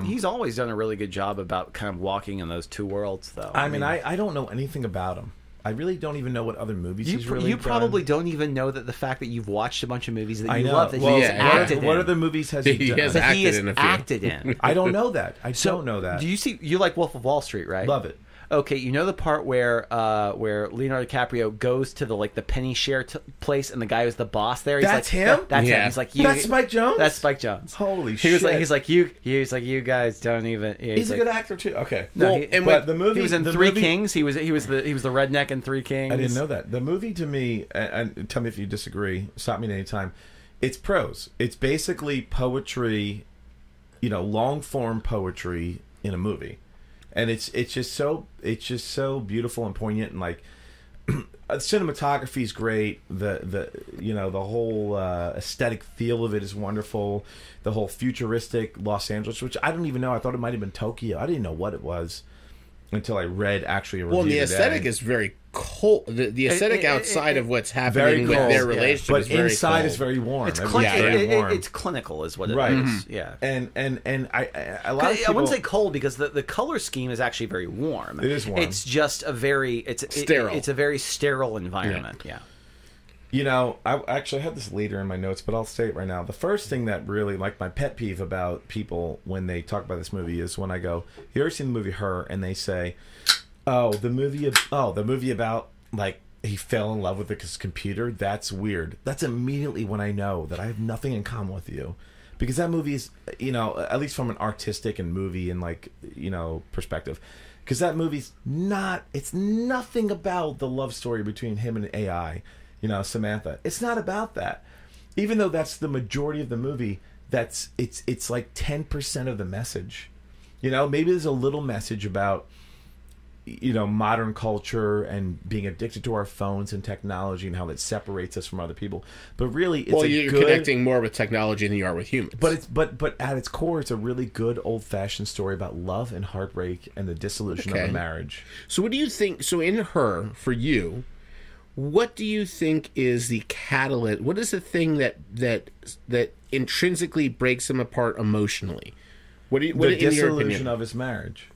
he's always done a really good job about kind of walking in those two worlds, though. I mean, I don't know anything about him. I really don't even know what other movies he's really You probably don't even know that the fact that you've watched a bunch of movies that you love, that he's acted in. What other movies has he done? He has acted in. I don't know that. I don't know that. Do you like Wolf of Wall Street, right? Love it. Okay, you know the part where Leonardo DiCaprio goes to the penny share place, and the guy who's the boss there. He's that's like, him. That's him. He's like, that's Spike Jonze. That's Spike Jonze. Holy shit! He's like, you guys don't even. He's a good actor too. Okay. No, but the movie, he was in Three Kings. He was the redneck in Three Kings. I didn't know that. The movie to me, and tell me if you disagree. Stop me at any time. It's prose. It's basically poetry, long form poetry in a movie. And it's just so beautiful and poignant, and like cinematography is great. The whole aesthetic feel of it is wonderful. The whole futuristic Los Angeles, which I don't even know. I thought it might have been Tokyo. I didn't know what it was until I read actually a review. Well, the aesthetic is very cold. The aesthetic outside of what's happening with their relationship is very cold. But inside is very warm. It's it's clinical, is what it is. Yeah, and a lot of people, I wouldn't say cold because the color scheme is actually very warm. It is warm. It's just a very sterile. It's a very sterile environment. Yeah. I actually had this later in my notes, but I'll say it right now. The first thing that really, like, my pet peeve about people when they talk about this movie is when I go, "You ever seen the movie Her?" and they say, the movie about, like, he fell in love with his computer. That's weird. That's immediately when I know that I have nothing in common with you, because that movie is, at least from an artistic and movie and perspective, because that movie's it's nothing about the love story between him and AI. Samantha. It's not about that. Even though that's the majority of the movie, it's like 10% of the message. Maybe there's a little message about modern culture and being addicted to our phones and technology and how that separates us from other people. But really, it's connecting more with technology than you are with humans. But at its core, it's a really good old-fashioned story about love and heartbreak and the dissolution of a marriage. So what do you think? So in Her, for you, what do you think is the catalyst? What is the thing that intrinsically breaks them apart emotionally? The dissolution of his marriage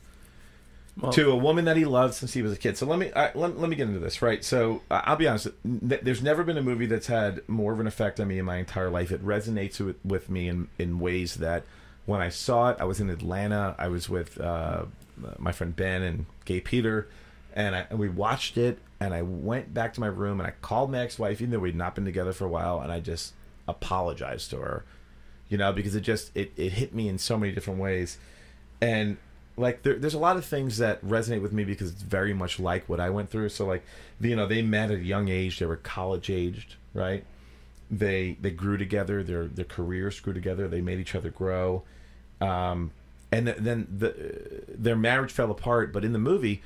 to a woman that he loved since he was a kid. So let me get into this, right? So I'll be honest. There's never been a movie that's had more of an effect on me in my entire life. It resonates with me in ways that when I saw it, I was in Atlanta. I was with my friend Ben and Gay Peter, and we watched it. And I went back to my room and I called my ex-wife, even though we'd not been together for a while, and I just apologized to her, because it hit me in so many different ways. And like there's a lot of things that resonate with me because it's very much like what I went through. So like, they met at a young age. They were college aged, right? They grew together. Their careers grew together. They made each other grow. And then their marriage fell apart. But in the movie,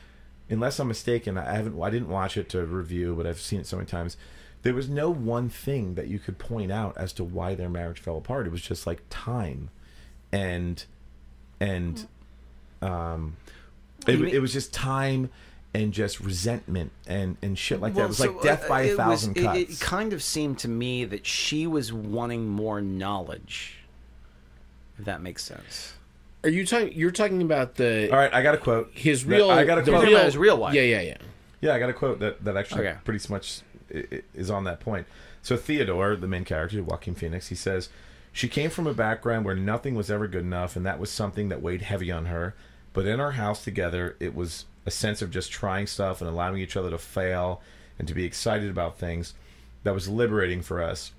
unless I'm mistaken, I didn't watch it to review, but I've seen it so many times. There was no one thing that you could point out as to why their marriage fell apart. It was just like time, and it was just time and just resentment and shit like that. It was like death by 1,000 cuts. It kind of seemed to me that she was wanting more knowledge, if that makes sense. Are you talking? You're talking about the? All right, I got a quote. His real wife. Yeah, I got a quote that actually pretty much is on that point. So Theodore, the main character, Joaquin Phoenix, he says, she came from a background where nothing was ever good enough, and that was something that weighed heavy on her. But in our house together, it was a sense of just trying stuff and allowing each other to fail and to be excited about things that was liberating for us.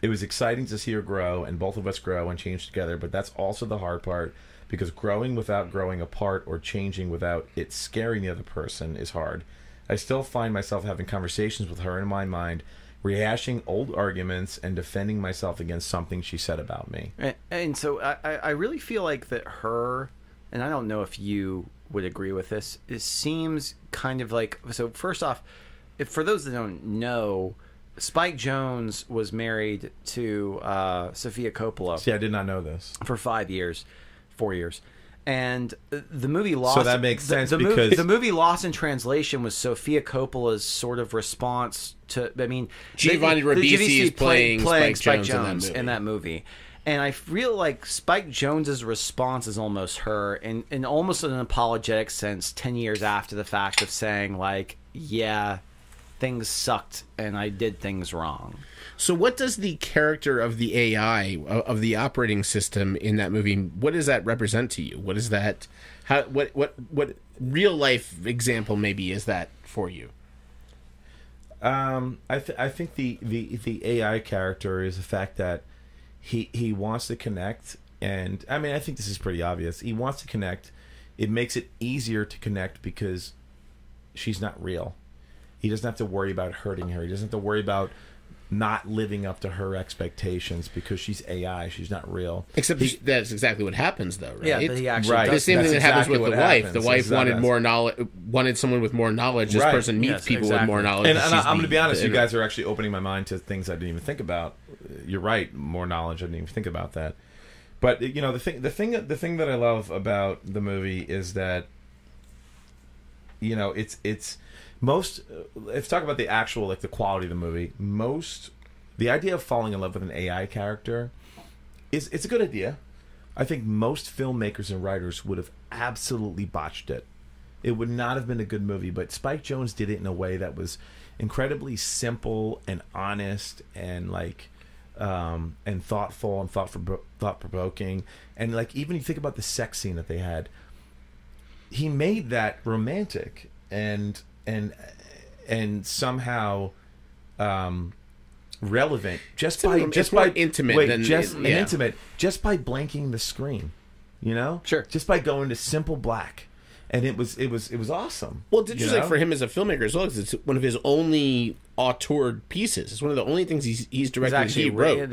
It was exciting to see her grow, and both of us grow and change together, but that's also the hard part, because growing without growing apart or changing without it scaring the other person is hard. I still find myself having conversations with her in my mind, rehashing old arguments and defending myself against something she said about me. And so I really feel like that her, and I don't know if you would agree with this, it seems kind of like, so first off, for those that don't know, Spike Jonze was married to Sofia Coppola. See, I did not know this. For 4 years. And the movie Lost... So that makes sense because... The movie Lost in Translation was Sofia Coppola's sort of response to... I mean... Giovanni Ribisi is playing Spike Jonze in that movie. And I feel like Spike Jonze's response is almost her, in almost an apologetic sense, 10 years after the fact, of saying, like, yeah, things sucked and I did things wrong. So what does the character of the AI, of the operating system in that movie, what does that represent to you? What is that? What real life example maybe is that for you? I think the AI character is the fact that he wants to connect, and I mean, I think this is pretty obvious. He wants to connect. It makes it easier to connect because she's not real. He doesn't have to worry about hurting her. He doesn't have to worry about not living up to her expectations because she's AI. She's not real. Except that's exactly what happens, though, right? Yeah, but he actually does. The same thing that happens with the wife. The wife wanted more knowledge, wanted someone with more knowledge. This person meets people with more knowledge. And I'm going to be honest, you guys are actually opening my mind to things I didn't even think about. You're right, more knowledge. I didn't even think about that. But you know, the thing that I love about the movie is that, you know, it's most. Let's talk about the actual, like, the quality of the movie. The idea of falling in love with an AI character it's a good idea. I think most filmmakers and writers would have absolutely botched it. It would not have been a good movie. But Spike Jonze did it in a way that was incredibly simple and honest and like and thoughtful and thought provoking. And like, even you think about the sex scene that they had, he made that romantic and somehow relevant just by intimate intimate just by blanking the screen, you know, sure, just by going to simple black. And it was awesome. Well, it's interesting for him as a filmmaker as well, because it's one of his only auteured pieces. It's one of the only things he's directed he wrote.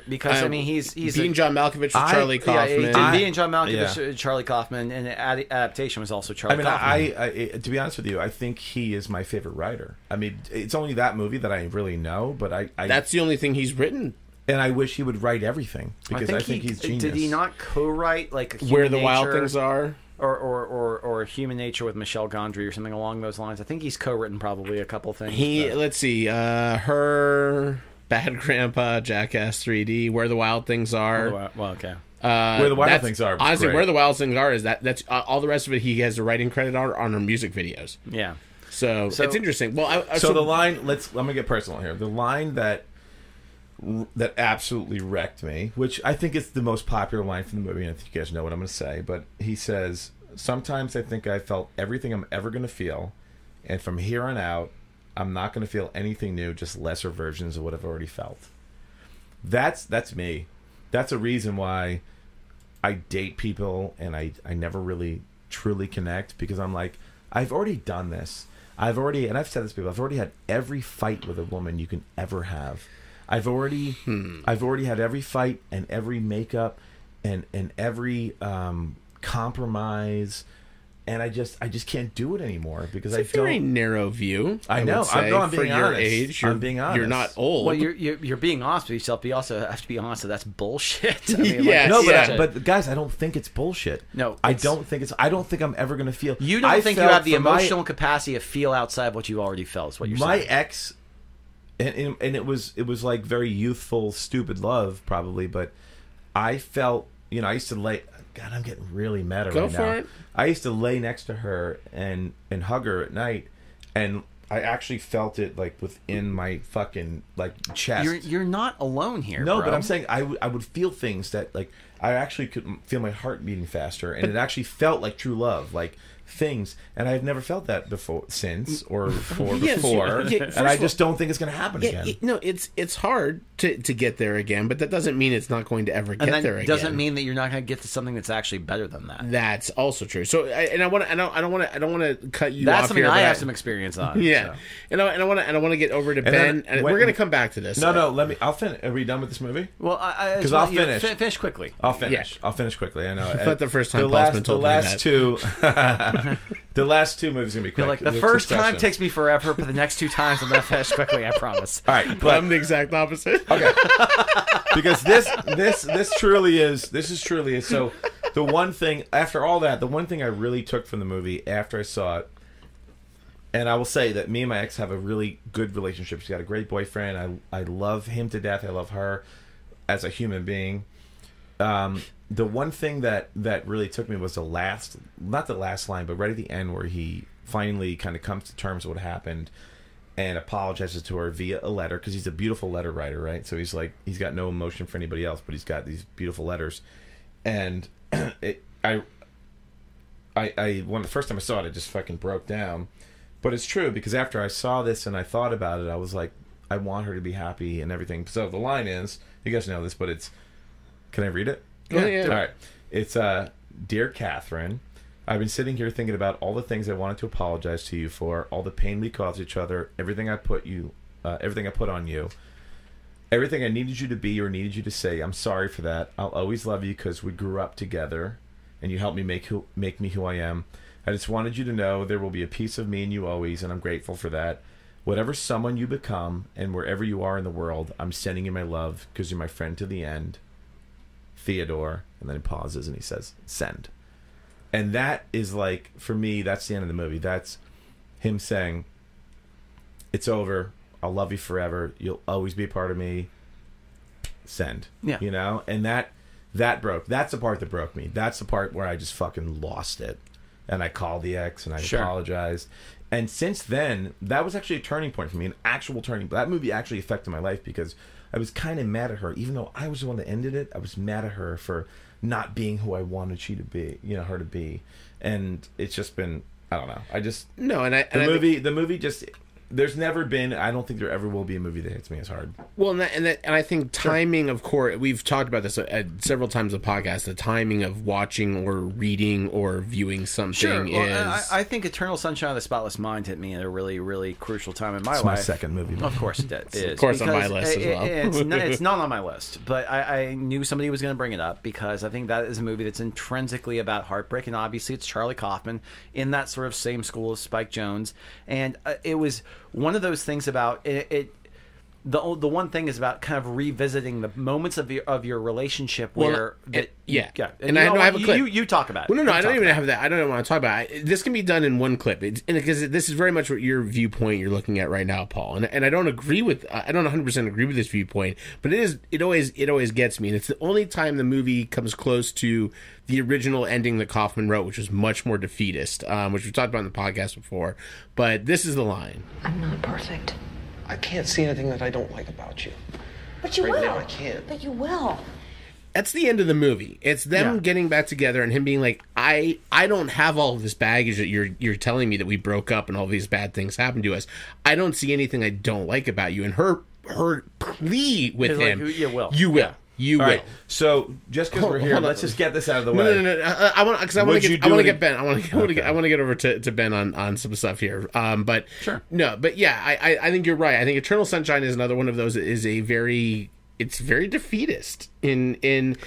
Because I mean, he's being John Malkovich with Charlie Kaufman. Being John Malkovich, Charlie Kaufman, and the adaptation was also Charlie Kaufman. I to be honest with you, I think he is my favorite writer. I mean, it's only that movie that I really know, but I that's the only thing he's written. And I wish he would write everything, because I think he's genius. Did he not co-write like Where the Wild Things Are? Or Human Nature with Michel Gondry or something along those lines. I think he's co-written probably a couple things. Let's see, her, Bad Grandpa, Jackass 3D, Where the Wild Things Are. Well, okay. Where the Wild Things Are. Honestly, great. Where the Wild Things Are is that's all the rest of it. He has a writing credit on her music videos. Yeah. So it's interesting. Well, so the line. Let me get personal here. The line that absolutely wrecked me, which I think is the most popular line from the movie, and I think you guys know what I'm going to say, but he says, "Sometimes I think I felt everything I'm ever going to feel, and from here on out, I'm not going to feel anything new, just lesser versions of what I've already felt." That's me. That's a reason why I date people and I never really truly connect, because I'm like, I've already done this. And I've said this to people, I've already had every fight with a woman you can ever have. I've already had every fight and every makeup and every compromise and I just can't do it anymore because It's a very narrow view. I know. I'm being for honest. Your age, I'm being honest. You're not old. Well, you're being honest with yourself, but you also have to be honest that that's bullshit. I mean, but guys, I don't think it's bullshit. No, I don't think I'm ever going to feel. You don't think you have the emotional capacity to feel outside of what you already felt. Is what you're saying. My ex, and it was like very youthful, stupid love, probably, but I felt, I used to lay. God, I'm getting really meta right now. Go for it. I used to lay next to her and hug her at night, and I actually felt it like within my fucking like chest. You're not alone here. No, bro. but I'm saying I would feel things that like I actually could feel my heart beating faster, and it actually felt like true love, like things, and I've never felt that before, and I just don't think it's going to happen again. It's hard to get there again, but that doesn't mean it's not going to ever get there again. Doesn't mean that you're not going to get to something that's actually better than that. That's also true. So, I don't want to cut you that's off something here. I have some experience on. Yeah, so. and I want to get over to Ben, and we're going to come back to this. No, let me. I'll finish. Are we done with this movie? Well, because I'll finish. Finish quickly. I'll finish. Yeah. I'll finish quickly. I know. But the first time Paul's been told that. The last two movies are going to be quick. Like, the first time takes me forever, but the next two times I'm going to finish quickly, I promise. All right. But I'm the exact opposite. Okay. Because this truly is. So the one thing, after all that, the one thing I really took from the movie after I saw it, and I will say that me and my ex have a really good relationship. She's got a great boyfriend. I love him to death. I love her as a human being. The one thing that really took me was not the last line, but right at the end where he finally kind of comes to terms with what happened and apologizes to her via a letter, because he's a beautiful letter writer, right? So he's got no emotion for anybody else, but he's got these beautiful letters. And when the first time I saw it, I just fucking broke down. But it's true, because after I saw this and I thought about it, I was like, I want her to be happy and everything. So the line is, you guys know this, but it's, can I read it? Yeah. All right. It's, Dear Catherine, I've been sitting here thinking about all the things I wanted to apologize to you for, all the pain we caused each other, everything I put on you, everything I needed you to be or needed you to say. I'm sorry for that. I'll always love you because we grew up together, and you helped me make me who I am. I just wanted you to know there will be a piece of me and you always, and I'm grateful for that. Whatever someone you become, and wherever you are in the world, I'm sending you my love because you're my friend to the end. Theodore. And then he pauses and he says, send. And that is like, for me, that's the end of the movie. That's him saying, it's over. I'll love you forever. You'll always be a part of me. Send. Yeah. And that's the part that broke me. That's the part where I just fucking lost it. And I called the ex and I apologized. And since then, that was actually a turning point for me, an actual turning point. That movie actually affected my life because I was kind of mad at her. Even though I was the one that ended it, I was mad at her for not being who I wanted her to be. And it's just been, I don't know. The movie just, there's never been, I don't think there ever will be a movie that hits me as hard. Well, and I think timing, of course, we've talked about this several times on the podcast, the timing of watching or reading or viewing something is... I think Eternal Sunshine of the Spotless Mind hit me at a really, really crucial time in my life. It's my second movie. Of course it did. Of course on my list as well. It's not on my list, but I knew somebody was going to bring it up because I think that is a movie that's intrinsically about heartbreak, and obviously it's Charlie Kaufman in that sort of same school as Spike Jonze, and it was one of those things about it. The one thing is about kind of revisiting the moments of your relationship where And I have a clip. You talk about it. Well, no, I don't even have that. I don't even want to talk about it. This can be done in one clip, because this is very much what your viewpoint you're looking at right now, Paul. And I don't agree with. I don't 100% agree with this viewpoint, but it always gets me, and it's the only time the movie comes close to the original ending that Kaufman wrote, which was much more defeatist, which we talked about in the podcast before. But this is the line: I'm not perfect. I can't see anything that I don't like about you. But you right will. Now, I can't. But you will. That's the end of the movie. It's them getting back together and him being like, I don't have all of this baggage that you're telling me that we broke up and all these bad things happened to us. I don't see anything I don't like about you. And her plea with him, you will. You will. You will. Right. So just because we're here, let's just get this out of the way. No. I want to get Ben. I want to get over to Ben on some stuff here. But sure. No, but yeah, I think you're right. I think Eternal Sunshine is another one of those that is very defeatist in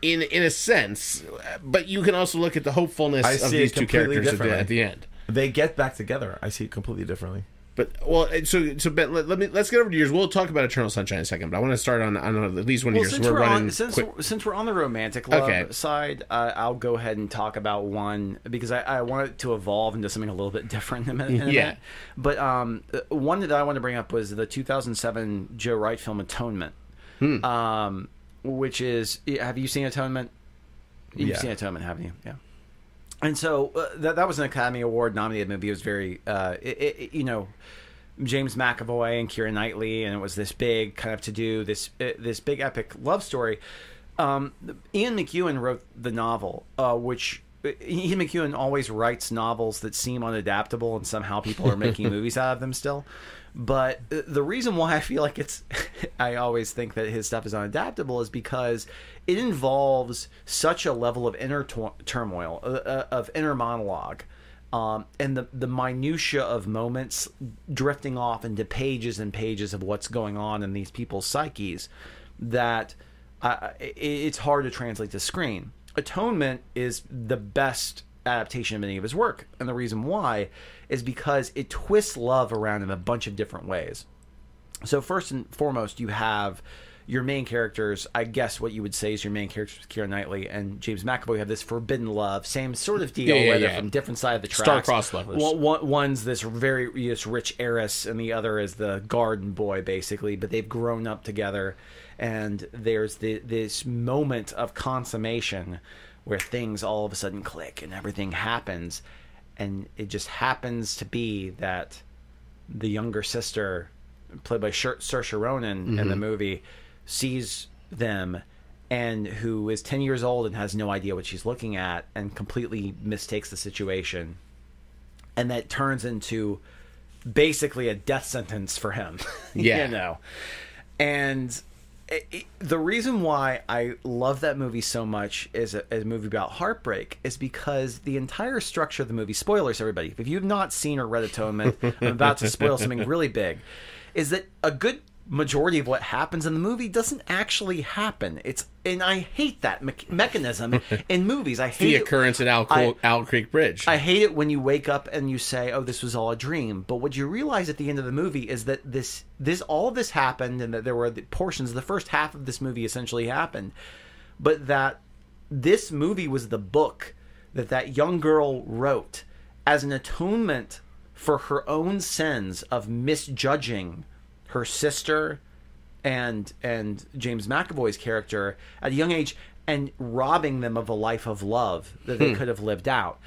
in a sense, but you can also look at the hopefulness of these two characters at the end. They get back together. I see it completely differently. But so Ben, let's get over to yours. We'll talk about Eternal Sunshine in a second, but I want to start on at least one of yours. Since we're on the romantic love side, I'll go ahead and talk about one because I want it to evolve into something a little bit different in a minute. But one that I want to bring up was the 2007 Joe Wright film Atonement, which is, have you seen Atonement? You've seen Atonement, haven't you? Yeah. And so that was an Academy Award nominated movie. It was very, James McAvoy and Keira Knightley, and it was this big kind of this big epic love story. Ian McEwan wrote the novel, which Ian McEwan always writes novels that seem unadaptable, and somehow people are making movies out of them still. But the reason why I feel like I always think that his stuff is unadaptable is because it involves such a level of inner turmoil, of inner monologue, and the minutia of moments drifting off into pages and pages of what's going on in these people's psyches that it's hard to translate to screen. Atonement is the best adaptation of any of his work, and the reason why is because it twists love around in a bunch of different ways. So first and foremost, you have your main characters. I guess what you would say is your main characters, Keira Knightley and James McAvoy, have this forbidden love, same sort of deal, where they're from different side of the tracks. Star-crossed lovers. One's this rich heiress, and the other is the garden boy, basically. But they've grown up together, and there's this moment of consummation where things all of a sudden click and everything happens. And it just happens to be that the younger sister, played by Saoirse Ronan in the movie, sees them, and who is 10 years old and has no idea what she's looking at, and completely mistakes the situation. And that turns into basically a death sentence for him. And the reason why I love that movie so much as a movie about heartbreak is because the entire structure of the movie, spoilers everybody, if you've not seen or read Atonement, I'm about to spoil something really big, is that a good majority of what happens in the movie doesn't actually happen. And I hate that mechanism in movies. I hate the occurrence at Owl Creek Bridge. I hate it when you wake up and you say, "Oh, this was all a dream." But what you realize at the end of the movie is that all of this happened, and that there were portions. The first half of this movie essentially happened, but that this movie was the book that young girl wrote as an atonement for her own sins of misjudging her sister and James McAvoy's character at a young age, and robbing them of a life of love that they could have lived out.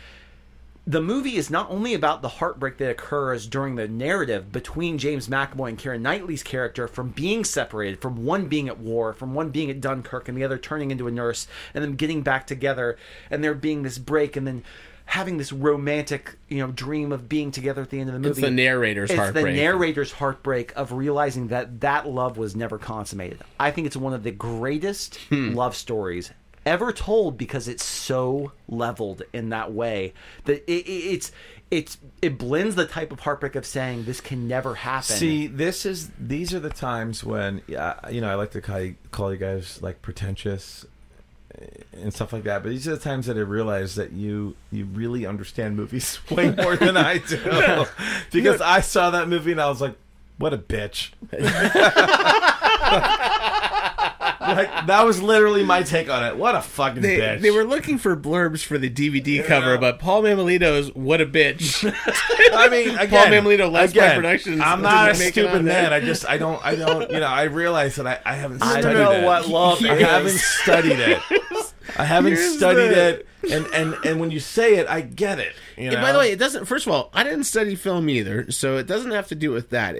The movie is not only about the heartbreak that occurs during the narrative between James McAvoy and Keira Knightley's character, from being separated, from one being at war, from one being at Dunkirk and the other turning into a nurse, and then getting back together, and there being this break, and then having this romantic, dream of being together at the end of the movie. It's the narrator's heartbreak. It's the narrator's heartbreak of realizing that love was never consummated. I think it's one of the greatest love stories ever told, because it's so leveled in that way that it blends the type of heartbreak of saying this can never happen. See, these are the times when I like to call you guys like pretentious and stuff like that, but these are the times that I realize that you really understand movies way more than I do. Because I saw that movie and I was like, what a bitch. Like, that was literally my take on it. What a fucking bitch. They were looking for blurbs for the DVD cover, but Paul Mammalito's "What a Bitch." I mean, again, Paul Mammalito, Last Fight Productions. I'm not a stupid man. I don't. I realize that I haven't studied it. I don't know what love is. I haven't studied it. I haven't studied it, and when you say it, I get it. And by the way, it doesn't. First of all, I didn't study film either, so it doesn't have to do with that.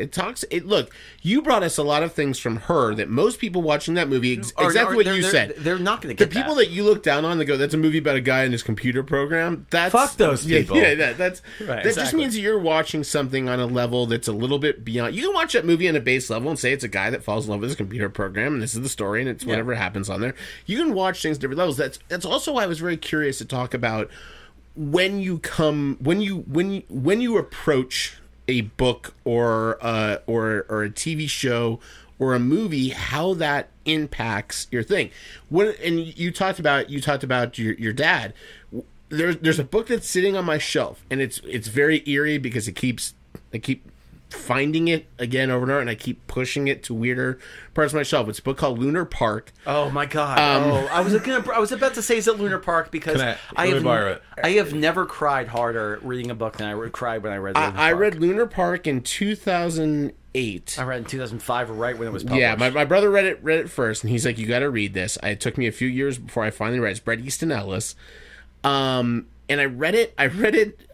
Look, you brought us a lot of things from her that most people watching that movie, exactly what you said. They're not going to get the people that you look down on. That go, "That's a movie about a guy and his computer program." Fuck those people. Yeah, that's right. That just means you're watching something on a level that's a little bit beyond. You can watch that movie on a base level and say it's a guy that falls in love with his computer program, and this is the story, and it's whatever happens on there. You can watch things at different levels. That's also why I was very curious to talk about when you approach a book or a TV show or a movie, how that impacts your thing. And you talked about your dad. There's a book that's sitting on my shelf, and it's very eerie because I keep finding it again over and over, and I keep pushing it to weirder parts of my shelf. It's a book called Lunar Park. Oh my god! I was about to say, is it Lunar Park? Because I have never cried harder reading a book than I cried when I read Lunar Park. I read Lunar Park in 2008. I read it in 2005, right when it was published. Yeah, my brother read it first, and he's like, "You got to read this." It took me a few years before I finally read it. It's Bret Easton Ellis, and I read it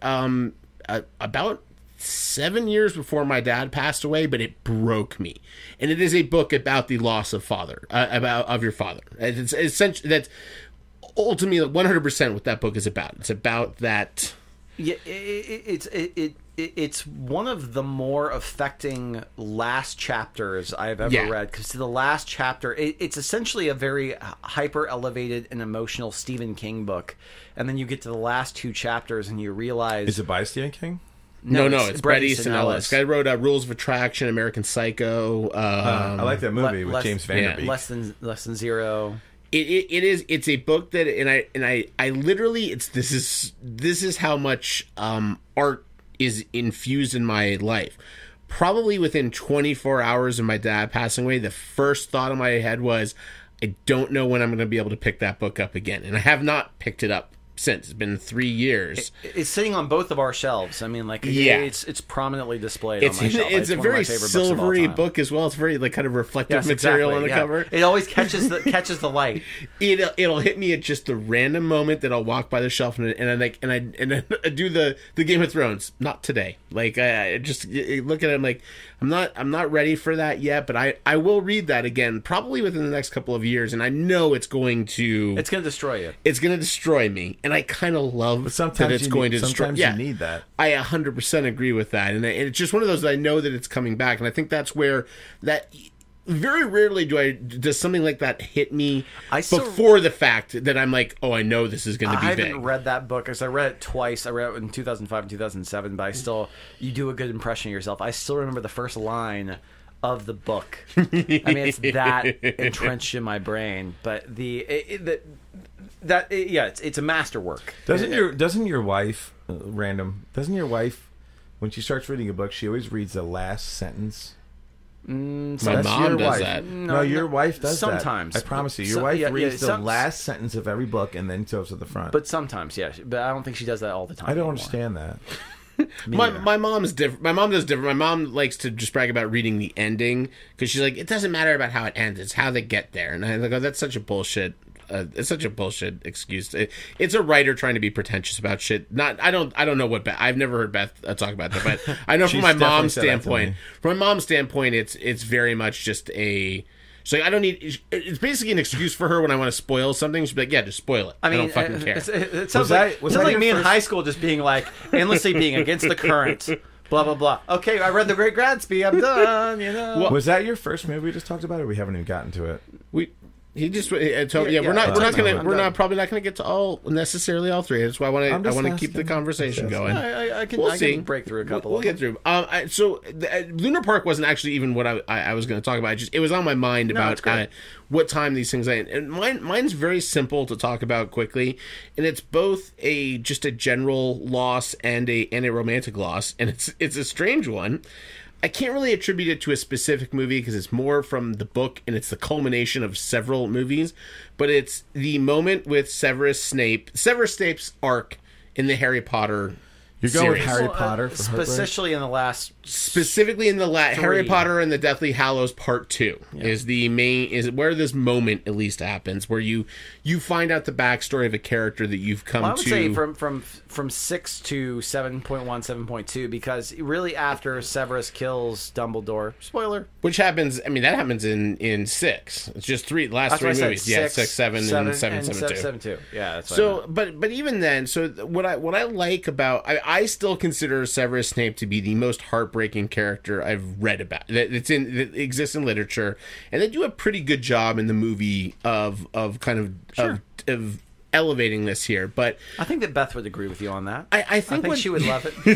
about 7 years before my dad passed away, but it broke me. And it is a book about the loss of your father. It's essentially, that's ultimately 100% what that book is about. It's about that. Yeah, it's one of the more affecting last chapters I've ever read, because to the last chapter, it's essentially a very hyper elevated and emotional Stephen King book, and then you get to the last two chapters and you realize, is it by Stephen King? No, it's Bret Easton Ellis. Guy wrote Rules of Attraction, American Psycho. I like that movie with James Van Der Beek. Less than Zero. It's a book that, and I literally, this is how much art is infused in my life. Probably within 24 hours of my dad passing away, the first thought in my head was, I don't know when I'm going to be able to pick that book up again, and I have not picked it up since. It's been 3 years. It's sitting on both of our shelves. I mean, it's prominently displayed on my shelf. It's a very silvery book as well. It's very kind of reflective material on the cover. It always catches the light. It'll hit me at just the random moment that I'll walk by the shelf and I do the Game of Thrones. Not today. I just look at it. I'm like, I'm not ready for that yet, but I will read that again probably within the next couple of years, and I know it's going to destroy you. It's going to destroy me. And I kind of love that it's going to destroy. Sometimes you need that. I 100% agree with that, and it's just one of those that I know that it's coming back, and I think that's where that. Very rarely does something like that hit me before the fact that I'm like, oh, I know this is going to be big. I haven't read that book because I read it twice. I read it in 2005 and 2007, but you do a good impression of yourself. I still remember the first line of the book. I mean, it's that entrenched in my brain, but it's a masterwork. Doesn't your wife, doesn't your wife, when she starts reading a book, she always reads the last sentence? My mom does that. No, your wife does sometimes. That. I promise you. Your wife reads the last sentence of every book and then goes to the front. But sometimes, yeah. But I don't think she does that all the time. I don't understand that. My mom's different. My mom does different. My mom likes to just brag about reading the ending because she's like, it doesn't matter about how it ends; it's how they get there. And I'm like, oh, that's such a bullshit. It's such a bullshit excuse. It's a writer trying to be pretentious about shit. I don't know what I've never heard Beth talk about that, but I know from my mom's standpoint. From my mom's standpoint, it's very much just a. So I don't need. It's basically an excuse for her when I want to spoil something. She'd be like, "Yeah, just spoil it." I don't fucking care. It sounds like me in high school, just being like endlessly being against the current. Blah blah blah. Okay, I read The Great Gatsby. I'm done. Well, was that your first movie we just talked about, or we haven't even gotten to it? He just told we're not probably not gonna get to necessarily all three. That's why I want to keep the conversation going. I can break through a couple. We'll get through. So Lunar Park wasn't actually even what I was going to talk about. It was on my mind about what time these things. And mine's very simple to talk about quickly, and it's both just a general loss and a romantic loss, and it's a strange one. I can't really attribute it to a specific movie because it's more from the book and it's the culmination of several movies. But it's the moment with Severus Snape's arc in the Harry Potter You're going with Harry Potter for Heartbreak? Specifically in the Harry Potter and the Deathly Hallows Part 2 is where this moment at least happens, where you find out the backstory of a character that you've come to. I would say from 6 to 7.1, 7.2, because really after Severus kills Dumbledore, spoiler, which happens. I mean, that happens in 6. It's just last three movies. 6, 7, and 7, 2. Yeah. That's so, but even then, so what I like about I still consider Severus Snape to be the most heartbreaking character I've read about. That exists in literature, and they do a pretty good job in the movie of elevating this here, but I think that Beth would agree with you on that. I think she would love it. You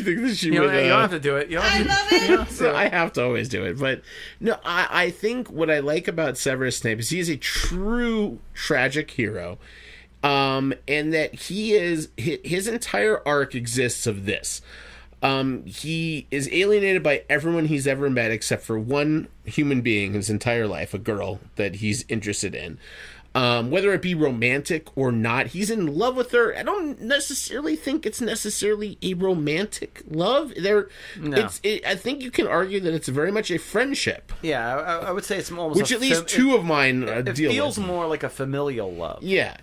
think that she would? You don't have to do it. I love it. So I have to always do it, but no, I think what I like about Severus Snape is he is a true tragic hero, and that his entire arc exists of this. He is alienated by everyone he's ever met except for one human being his entire life, a girl that he's interested in. Whether it be romantic or not, he's in love with her. I don't necessarily think it's necessarily a romantic love. I think you can argue that it's very much a friendship. Yeah, I would say it's almost which at least two of mine it deal feels with. more like a familial love. Yeah.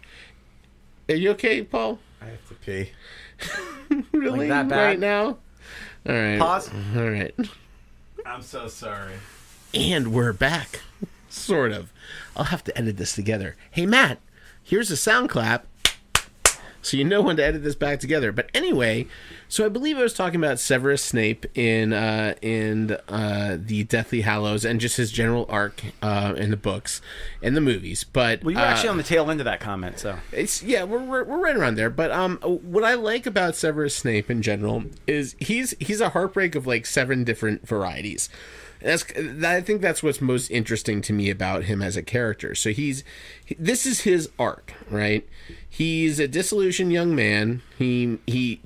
Are you okay, Paul? I have to pee. Really? Like that bad? Right now? All right. Pause. All right. I'm so sorry. And we're back. Sort of. I'll have to edit this together. Hey, Matt, here's a sound clap. So you know when to edit this back together. But anyway, so I believe I was talking about Severus Snape in the Deathly Hallows and just his general arc in the books and the movies. But you were actually on the tail end of that comment, so we're right around there. But what I like about Severus Snape in general is he's a heartbreak of like 7 different varieties. I think that's what's most interesting to me about him as a character. So this is his arc, right? He's a disillusioned young man. He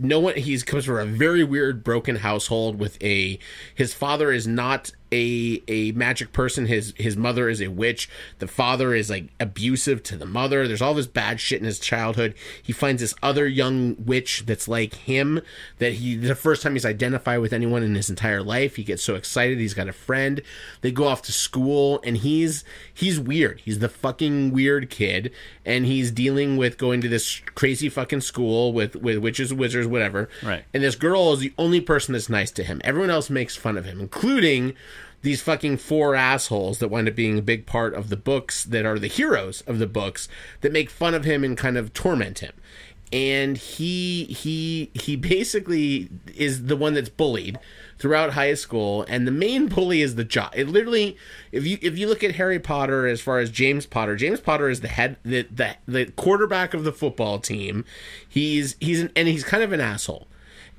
comes from a very weird, broken household with his father is not a magic person. His mother is a witch. The father is like abusive to the mother. There's all this bad shit in his childhood. He finds this other young witch that's like him, that the first time he's identified with anyone in his entire life, he gets so excited. He's got a friend. They go off to school, and he's weird. He's the fucking weird kid, and he's dealing with going to this crazy fucking school with witches, wizards, whatever. Right. And this girl is the only person that's nice to him. Everyone else makes fun of him, including these fucking 4 assholes that wind up being a big part of the books, that are the heroes of the books, that make fun of him and kind of torment him. And he basically is the one that's bullied throughout high school, and the main bully is the jock. It literally, if you look at Harry Potter as far as James Potter is the head, the quarterback of the football team. He's kind of an asshole.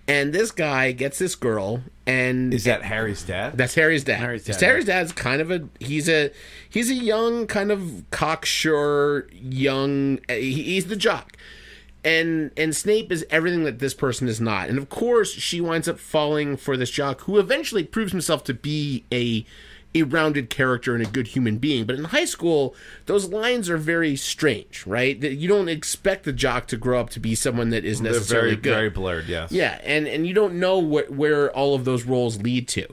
And this guy gets this girl, and is that Harry's dad? That's Harry's dad. Harry's dad's kind of he's a young, kind of cocksure young. He's the jock, and Snape is everything that this person is not. And of course, she winds up falling for this jock, who eventually proves himself to be a rounded character and a good human being. But in high school, those lines are very strange, right? That you don't expect the jock to grow up to be someone that is necessarily good. Very blurred, yes. Yeah, and you don't know where all of those roles lead to.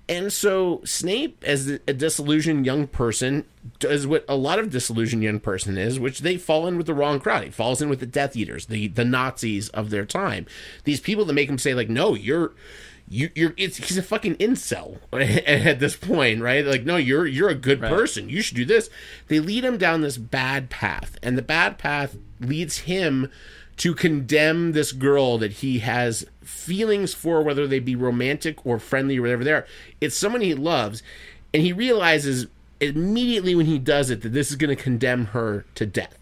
And so Snape, as a disillusioned young person, does what a lot of disillusioned young person is, which they fall in with the wrong crowd. He falls in with the Death Eaters, the Nazis of their time. These people that make him say, like, no, he's a fucking incel at this point, right? Like, no, you're a good person. You should do this. They lead him down this bad path, and the bad path leads him to condemn this girl that he has feelings for, whether they be romantic or friendly or whatever they are. It's someone he loves, and he realizes immediately when he does it that this is going to condemn her to death.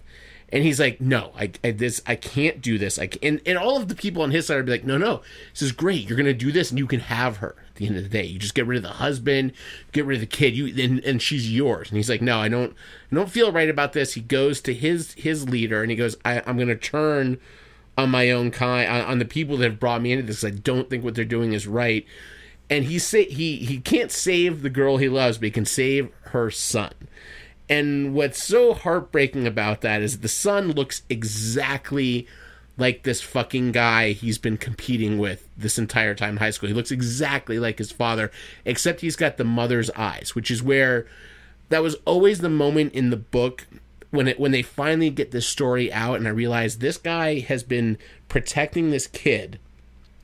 And he's like, no, I can't do this. And all of the people on his side would be like, no, this is great. You're going to do this, and you can have her at the end of the day. You just get rid of the husband, get rid of the kid, and she's yours. And he's like, no, I don't feel right about this. He goes to his leader, and he goes, I'm going to turn on my own kind, on the people that have brought me into this. I don't think what they're doing is right. And he can't save the girl he loves, but he can save her son. And what's so heartbreaking about that is the son looks exactly like this fucking guy he's been competing with this entire time in high school. He looks exactly like his father, except he's got the mother's eyes, which is where that was always the moment in the book when they finally get this story out, and I realize this guy has been protecting this kid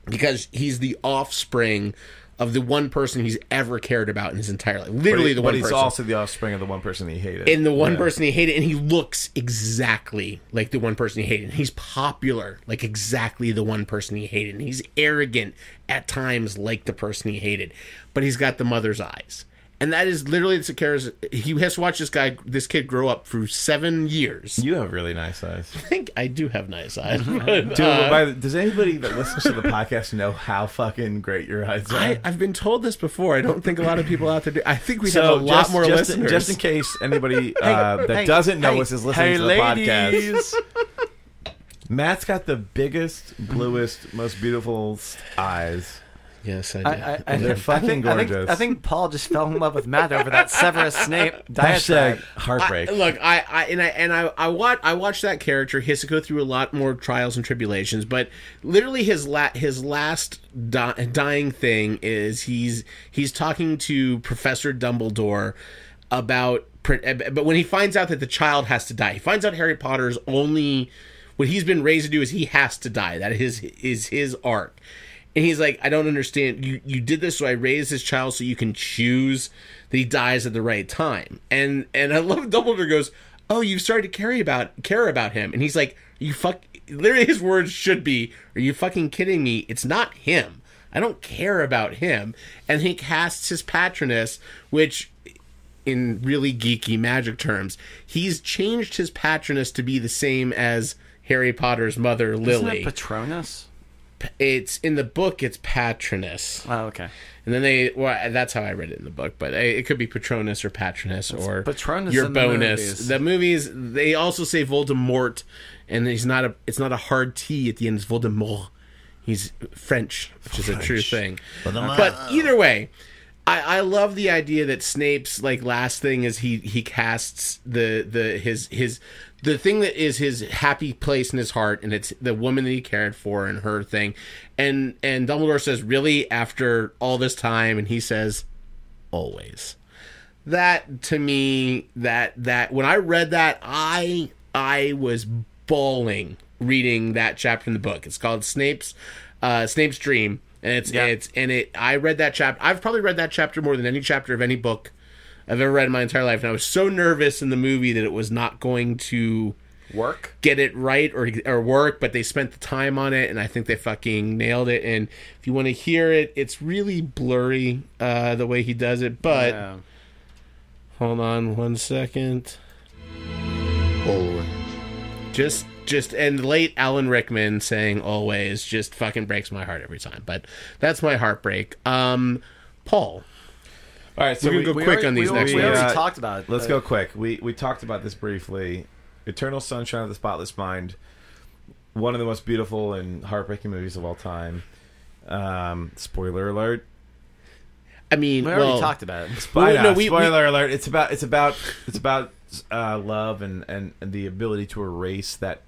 because he's the offspring of the one person he's ever cared about in his entire life. Literally the one person. But he's also the offspring of the one person he hated. And the one person he hated, and he looks exactly like the one person he hated. And he's popular like exactly the one person he hated. And he's arrogant at times like the person he hated. But he's got the mother's eyes. And that is literally the character. He has to watch this kid grow up through 7 years. You have really nice eyes. I think I do have nice eyes. Does anybody that listens to the podcast know how fucking great your eyes are? I've been told this before. I don't think a lot of people out there do. I think we have a lot more listeners. Just in case anybody that doesn't know us is listening to the podcast. Matt's got the biggest, bluest, most beautiful eyes. Yes, I do. They're fucking gorgeous. I think Paul just fell in love with Matt over that Severus Snape diatribe. Heartbreak. I watched that character. He has to go through a lot more trials and tribulations, but literally his last dying thing is he's talking to Professor Dumbledore about. But when he finds out that the child has to die, he finds out Harry Potter's only what he's been raised to do is he has to die. That is his arc. And he's like, I don't understand. You did this, so I raised this child so you can choose that he dies at the right time. And I love Dumbledore goes, oh, you've started to care about him. And he's like, literally his words should be, are you fucking kidding me? It's not him. I don't care about him. And he casts his Patronus, which, in really geeky magic terms, he's changed his Patronus to be the same as Harry Potter's mother, Lily. Isn't it Patronus? It's in the book. It's Patronus. Oh, okay. And then that's how I read it in the book. But it could be Patronus or Patronus or Patronus your in bonus. The movies they also say Voldemort, and it's not a hard T at the end. It's Voldemort. He's French, which is a true thing. But either way, I love the idea that Snape's last thing is he casts the thing that is his happy place in his heart, and it's the woman that he cared for and her thing. And Dumbledore says, really, after all this time? And he says, always. That, to me, that when I read that, I was bawling reading that chapter in the book. It's called Snape's Dream. And I read that chapter. I've probably read that chapter more than any chapter of any book I've ever read in my entire life, and I was so nervous in the movie that it was not going to get it right or work, but they spent the time on it, and I think they fucking nailed it. And if you want to hear it, it's really blurry the way he does it, but hold on 1 second. Always. Just and late Alan Rickman saying always just fucking breaks my heart every time. But that's my heartbreak. Paul. All right, so we're going to go quick on these next ones. We ones. already talked about it. Let's go quick. We talked about this briefly. Eternal Sunshine of the Spotless Mind, one of the most beautiful and heartbreaking movies of all time. Spoiler alert. I mean, we already talked about it. Spoiler alert. It's about love and the ability to erase that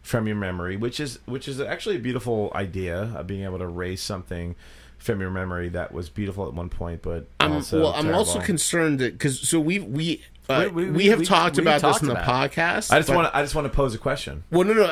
from your memory, which is actually a beautiful idea of being able to erase something from your memory that was beautiful at one point, but I'm also concerned that because we have talked about this in the podcast. I just want to pose a question. Well, no,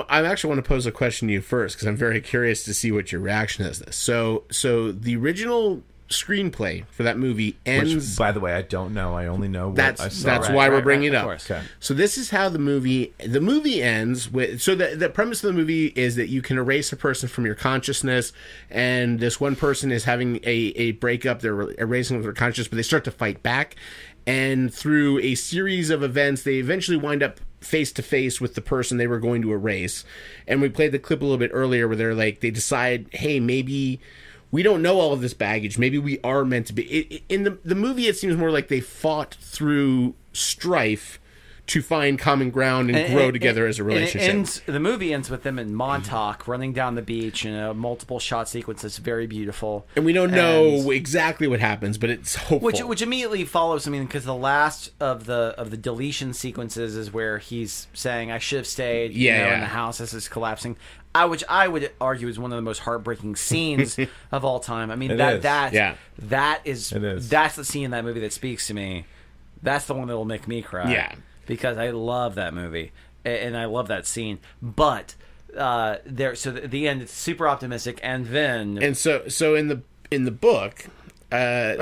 I actually want to pose a question to you first because I'm very curious to see what your reaction is to this. So the original screenplay for that movie ends. Which, by the way, I don't know. I only know what I saw. That's why we're bringing it up. Okay. So this is how the movie ends with. So the premise of the movie is that you can erase a person from your consciousness, and this one person is having a breakup. They're erasing their consciousness, but they start to fight back, and through a series of events, they eventually wind up face to face with the person they were going to erase. And we played the clip a little bit earlier where they decide, hey, maybe we don't know all of this baggage. Maybe we are meant to be. In the movie, it seems more like they fought through strife to find common ground and grow together as a relationship. The movie ends with them in Montauk running down the beach in a multiple shot sequence that's very beautiful. And we don't know exactly what happens, but it's hopeful. Which immediately follows, because the last of the deletion sequences is where he's saying, I should have stayed, and the house is collapsing. Which I would argue is one of the most heartbreaking scenes of all time. That's the scene in that movie that speaks to me. That's the one that will make me cry. Yeah. Because I love that movie and I love that scene. But the end, it's super optimistic, and then so in the book, the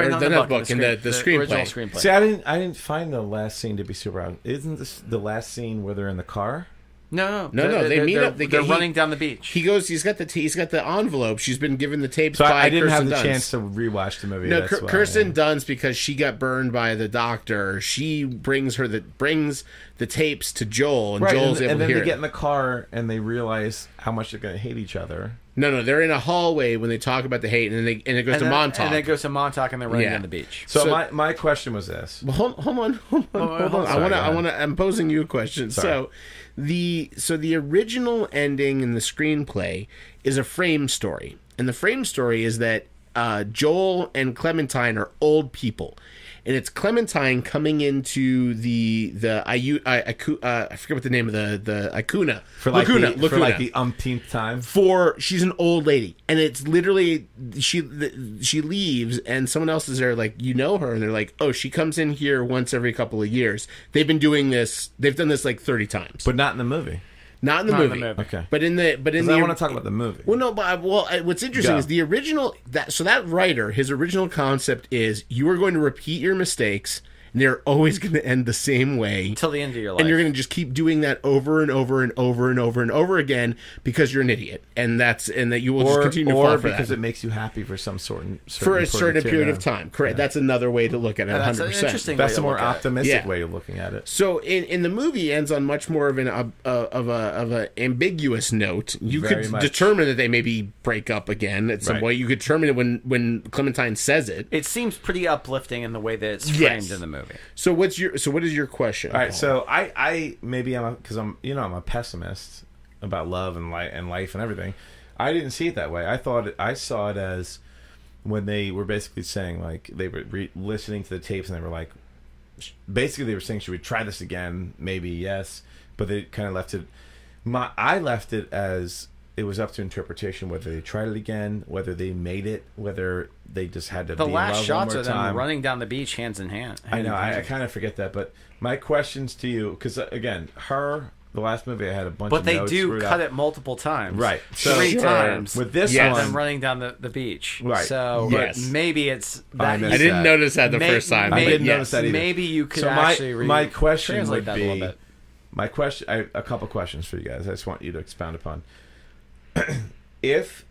screenplay. See, I didn't find the last scene to be super. Isn't this the last scene where they're in the car? No. They meet up. They're running down the beach. He goes. He's got the envelope. She's been given the tapes. So by I didn't Kirsten have the Dunst. chance to rewatch the movie. No, That's why, Kirsten Dunst, because she got burned by the doctor. She brings the tapes to Joel, and right, Joel's able and to then hear they get it. in the car and they realize how much they're going to hate each other. No, they're in a hallway when they talk about the hate, and it goes to Montauk. And then it goes to Montauk, and they're running down the beach. So my question was this. Well, hold on. I'm posing you a question. Sorry. So the original ending in the screenplay is a frame story, and the frame story is that Joel and Clementine are old people, and it's Clementine coming into I forget what the name of the Icuna For like Lacuna. the umpteenth time. She's an old lady, and it's literally she leaves, and someone else is there, like, you know her, and they're like, oh, she comes in here once every couple of years. They've been doing this. They've done this like 30 times, But not in the movie. not in the movie. Okay. But in the I want to talk about the movie. Well, no, but what's interesting Go. is the original. That writer, his original concept is you are going to repeat your mistakes, and they're always going to end the same way Until the end of your life. and you're going to just keep doing that over and over and over and over and over again because you're an idiot, and that you will just continue to fall for because that. it makes you happy for some certain For a certain period of time. Correct. Yeah. That's another way to look at it. 100%. That's an interesting That's way a to more look at it. optimistic Yeah. way of looking at it. So in the movie ends on much more of an ambiguous note. You Very could much. determine that they maybe break up again at some Right. point. You could determine it when Clementine says it. It seems pretty uplifting in the way that it's framed in the movie. So what is your question? All right, Paul? so I maybe because I'm a pessimist about love and life and everything. I didn't see it that way. I saw it as when they were basically saying, like, they were listening to the tapes and they were like, basically they were saying, should we try this again? Maybe yes, but they kind of left it. I left it as it was up to interpretation whether they tried it again, whether they made it, whether they just had to The be in last love shots one of more them time. running down the beach hand in hand. I know, I kind of forget that, but my questions to you, because again, the last movie I had a bunch But of they notes do wrote cut out. it multiple times. Right. Three Sure. times. With this Yes. one, Them running down the beach. Right. So Yes. maybe it's I that. missed I didn't that. notice that the first time. I but didn't yes. notice that either. Maybe you could So actually my question translate would that a little be, bit. my question, a couple questions for you guys. I just want you to expound upon. If,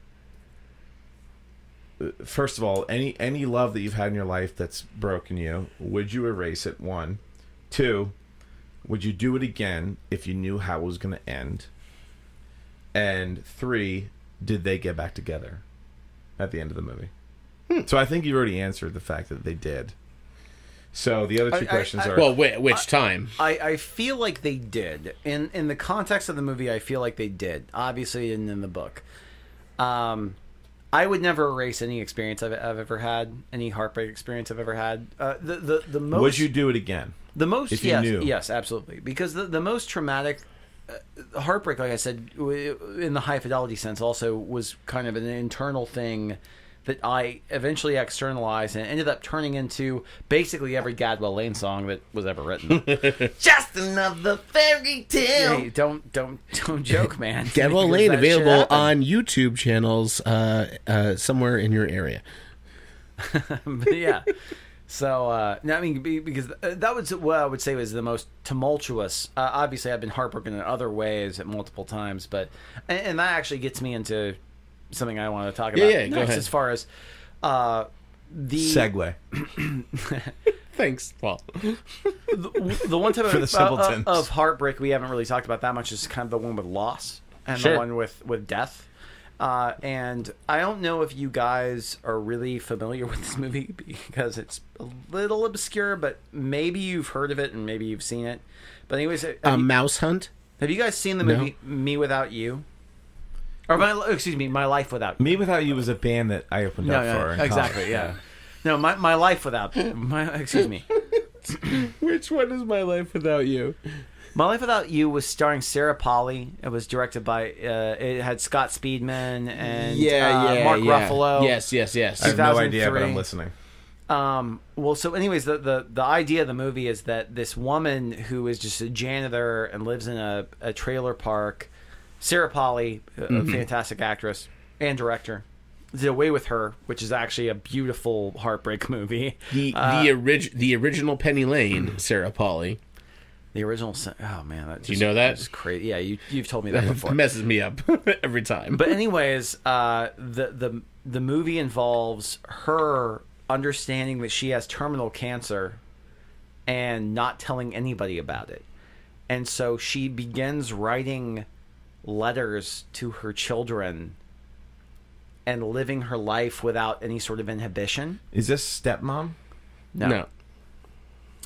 first of all, any love that you've had in your life that's broken you, would you erase it? 1, 2, would you do it again if you knew how it was going to end? And 3, did they get back together at the end of the movie? So I think you already answered the fact that they did. So the other two questions are... Well, which time? I feel like they did. In the context of the movie, I feel like they did. Obviously, in the book. I would never erase any experience I've ever had, any heartbreak experience I've ever had. The most... Would you do it again? The most, if you yes, knew? yes, absolutely. Because the most traumatic heartbreak, like I said, in the high fidelity sense, also was kind of an internal thing that I eventually externalized and ended up turning into basically every Gadwell Lane song that was ever written. Just another fairy tale. Hey, don't joke, man. Gadwell Because Lane that shit available happened. on YouTube channels somewhere in your area. But yeah. So, no, I mean, because that was what I would say was the most tumultuous. Obviously, I've been heartbroken in other ways at multiple times, but and that actually gets me into something I want to talk about. Yeah, go ahead. As far as the Segue. Thanks, Paul. the one type For the simpletons. of heartbreak we haven't really talked about that much is kind of the one with loss and Sure. the one with death. And I don't know if you guys are really familiar with this movie because it's a little obscure, but maybe you've heard of it and maybe you've seen it. But anyways, Mouse Hunt? have you guys seen the No. movie Me Without You? Or My Life Without You. Me Without You was a band that I opened up for. in exactly, college. yeah. No, my Life Without excuse me. Which one is My Life Without You? My Life Without You was starring Sarah Polley. It was directed by. It had Scott Speedman and Mark Ruffalo. Yes. I have no idea, but 2003. I'm listening. Well, so anyways, the idea of the movie is that this woman who is just a janitor and lives in a trailer park, Sarah Polley, a fantastic actress and director, did Away with Her, which is actually a beautiful heartbreak movie. The original Penny Lane, Sarah Polley. The original. Oh man, that do you know that? Is crazy. Yeah, you've told me that before. It messes me up every time. But anyways, the movie involves her understanding that she has terminal cancer and not telling anybody about it, and so she begins writing letters to her children and living her life without any sort of inhibition. Is this Stepmom? No.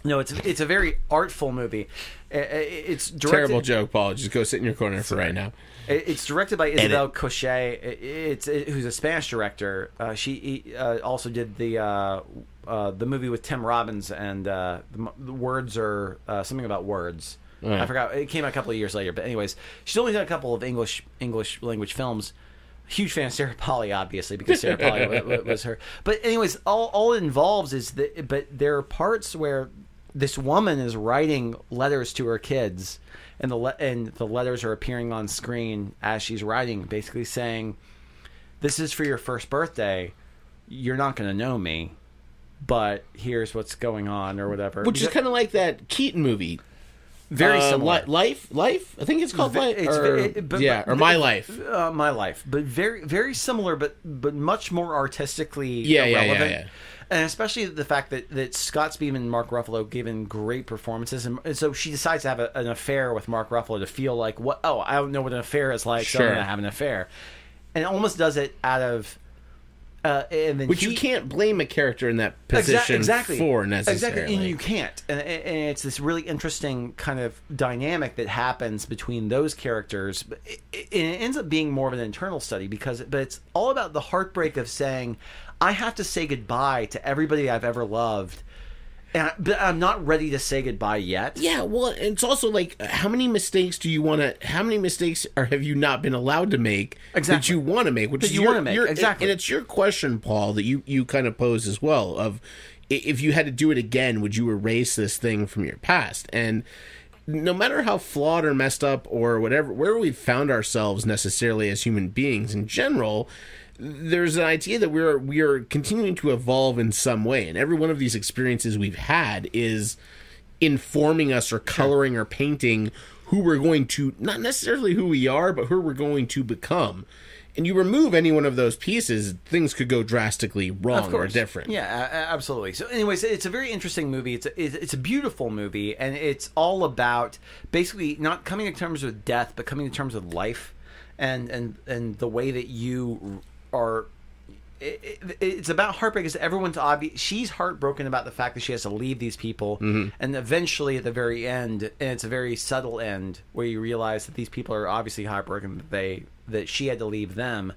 No, it's a very artful movie. It's directed, terrible joke, Paul. Just go sit in your corner for right now. It's directed by Isabel Cochet, who's a Spanish director. She also did the movie with Tim Robbins, and the words are something about words. I forgot. It came out a couple of years later, but anyways, she's only done a couple of English language films. Huge fan of Sarah Polley, obviously, because Sarah Polley was her. But anyways, all it involves is that. But there are parts where this woman is writing letters to her kids, and the letters are appearing on screen as she's writing, basically saying, "This is for your first birthday. You're not going to know me, but here's what's going on," or whatever. Which is kind of like that Keaton movie. Very similar. Life. I think it's called Life. Or My Life. My Life, but very, very similar, but much more artistically relevant. Yeah. And especially the fact that Scott Speedman and Mark Ruffalo given great performances, and so she decides to have an affair with Mark Ruffalo to feel like, what? Oh, I don't know what an affair is like, so I'm going to have an affair, and almost does it out of. And then which you can't blame a character in that position for necessarily. Exactly, and you can't. And it's this really interesting kind of dynamic that happens between those characters. But it ends up being more of an internal study but it's all about the heartbreak of saying, I have to say goodbye to everybody I've ever loved. But I'm not ready to say goodbye yet. Yeah, well, it's also like, how many mistakes have you not been allowed to make that you want to make? Which you want to make, exactly. And it's your question, Paul, that you kind of pose as well, of if you had to do it again, would you erase this thing from your past? And no matter how flawed or messed up or whatever, where we've found ourselves necessarily as human beings in general, there's an idea that we are continuing to evolve in some way, and every one of these experiences we've had is informing us or coloring or painting who we're going to, not necessarily who we are, but who we're going to become. And you remove any one of those pieces, things could go drastically wrong or different. Yeah, absolutely. So anyways, it's a very interesting movie. It's a beautiful movie, and it's all about basically not coming to terms with death, but coming to terms with life, and the way that you are. It's about heartbreak. Because everyone's obvious. She's heartbroken about the fact that she has to leave these people, and eventually at the very end, and it's a very subtle end where you realize that these people are obviously heartbroken that she had to leave them.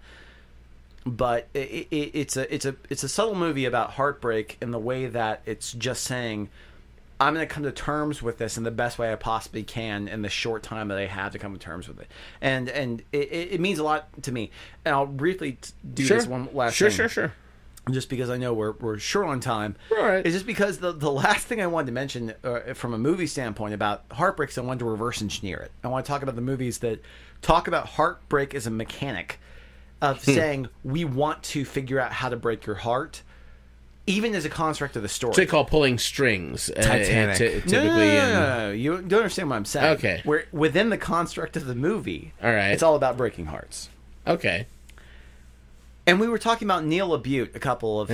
But it's a subtle movie about heartbreak in the way that it's just saying, I'm going to come to terms with this in the best way I possibly can in the short time that I have to come to terms with it. And it means a lot to me. And I'll briefly do this one last thing. Sure. Just because I know we're short on time. All right. It's just because the last thing I wanted to mention from a movie standpoint about heartbreaks, I wanted to reverse engineer it. I want to talk about the movies that talk about heartbreak as a mechanic of saying, we want to figure out how to break your heart. Even as a construct of the story. So they call pulling strings. Titanic. Typically. No. You don't understand what I'm saying. Okay. Where within the construct of the movie, all right, it's all about breaking hearts. Okay. And we were talking about Neil Abute a couple of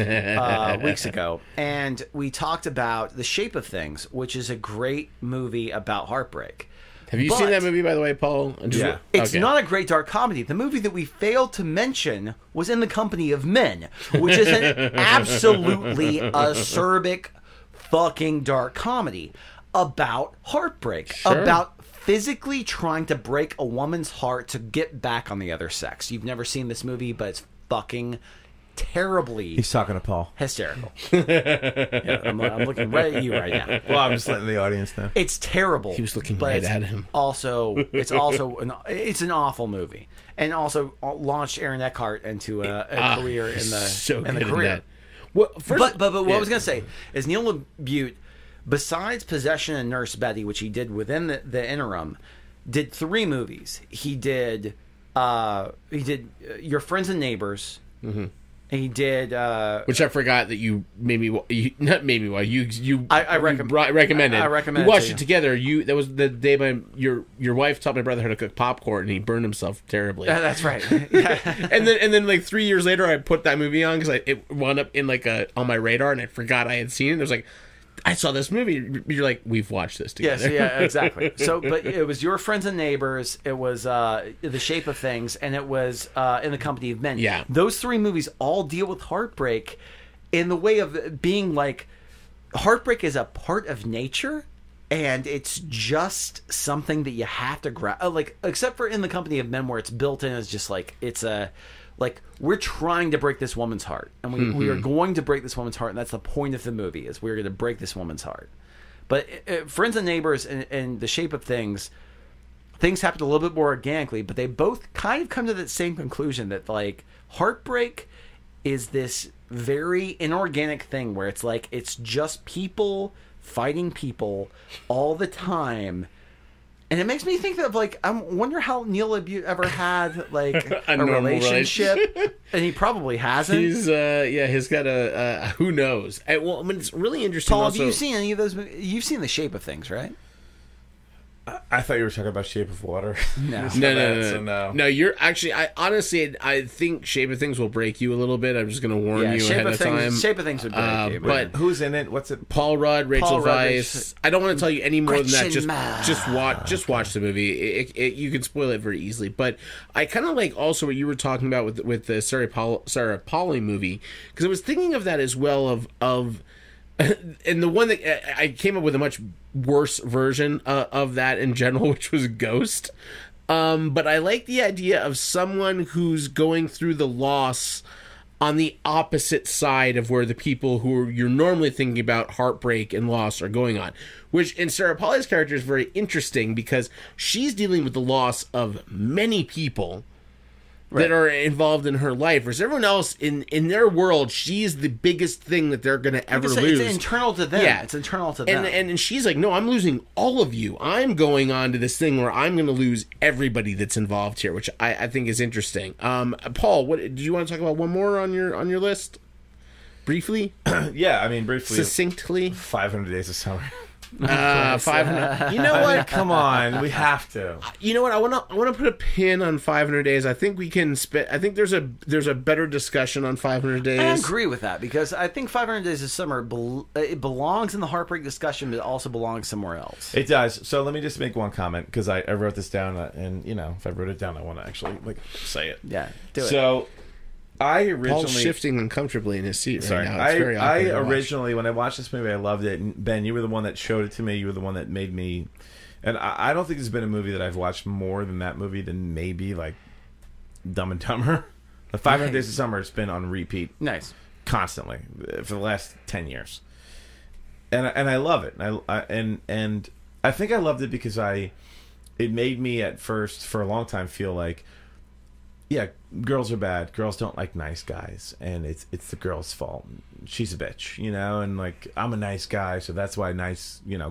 weeks ago, and we talked about The Shape of Things, which is a great movie about heartbreak. Have you seen that movie, by the way, Paul? Yeah. It's not a great dark comedy. The movie that we failed to mention was In the Company of Men, which is an absolutely acerbic fucking dark comedy about heartbreak, about physically trying to break a woman's heart to get back on the other sex. You've never seen this movie, but it's fucking terribly. He's talking to Paul. Hysterical. Yeah, I'm looking right at you right now. Well, I'm just letting the audience know. It's terrible. He was looking right at him. It's an awful movie, and also launched Aaron Eckhart into a career in the career. Well, but what I was going to say is Neil Abute, besides Possession and Nurse Betty, which he did within the interim, did 3 movies. He did Your Friends and Neighbors. He did, which I forgot that you made me. I recommended. I recommended. We watched it together. That was the day your wife taught my brother how to cook popcorn, and he burned himself terribly. That's right. Yeah. and then like 3 years later, I put that movie on because it wound up in on my radar, and I forgot I had seen it. It was like, I saw this movie. You're like, we've watched this together. Yes, yeah, exactly. So, but it was Your Friends and Neighbors. It was The Shape of Things, and it was In the Company of Men. Yeah, those three movies all deal with heartbreak in the way of being like, heartbreak is a part of nature, and it's just something that you have to grab. Like, except for In the Company of Men, where it's built in as just like we're trying to break this woman's heart, and we are going to break this woman's heart, and that's the point of the movie, is we're going to break this woman's heart. But Friends and Neighbors and The Shape of Things happen a little bit more organically, but they both kind of come to that same conclusion that like heartbreak is this very inorganic thing where it's like it's just people fighting people all the time. And it makes me think of like, I wonder how Neil have you ever had like a relationship, and he probably hasn't. He's got a who knows. It's really interesting. Paul, also, have you seen any of those? You've seen The Shape of Things, right? I thought you were talking about Shape of Water. No. You're actually. I think Shape of Things will break you a little bit. I'm just going to warn you ahead of time. Shape of Things would break you. But who's in it? What's it? Paul Rudd, Rachel Weisz. I don't want to tell you any more than that. Just watch the movie. You can spoil it very easily. But I kind of like also what you were talking about with the Sarah Polley movie, because I was thinking of that as well of. And the one that I came up with a much worse version of that in general, which was Ghost. But I like the idea of someone who's going through the loss on the opposite side of where the people who you're normally thinking about heartbreak and loss are going on. Which in Sarah Polley's character is very interesting because she's dealing with the loss of many people. Right. That are involved in her life, whereas everyone else in their world, she's the biggest thing that they're going to ever lose. It's internal to them. Yeah, it's internal to them. And she's like, no, I'm losing all of you. I'm going on to this thing where I'm going to lose everybody that's involved here, which I think is interesting. Paul, what do you want to talk about? One more on your list, briefly? Yeah, I mean briefly, succinctly. 500 Days of Summer. 500. You know what? Come on, we have to. You know what? I want to put a pin on 500 Days. I think we can spit. I think there's a better discussion on 500 Days. I agree with that because I think 500 Days of Summer it belongs in the heartbreak discussion, but it also belongs somewhere else. It does. So let me just make one comment because I wrote this down, and if I wrote it down, I want to actually say it. Yeah, do it. So. Paul's shifting uncomfortably in his seat right now. It's very awkward I originally, when I watched this movie, I loved it. And Ben, you were the one that showed it to me. You were the one that made me... And I don't think there's been a movie that I've watched more than that movie than maybe, like, Dumb and Dumber. The 500 Days of Summer has been on repeat. Nice. Constantly. For the last 10 years. And I love it. And I think I loved it because it made me at first, for a long time, feel like, yeah, girls are bad. Girls don't like nice guys, and it's the girl's fault. She's a bitch, and like I'm a nice guy, so that's why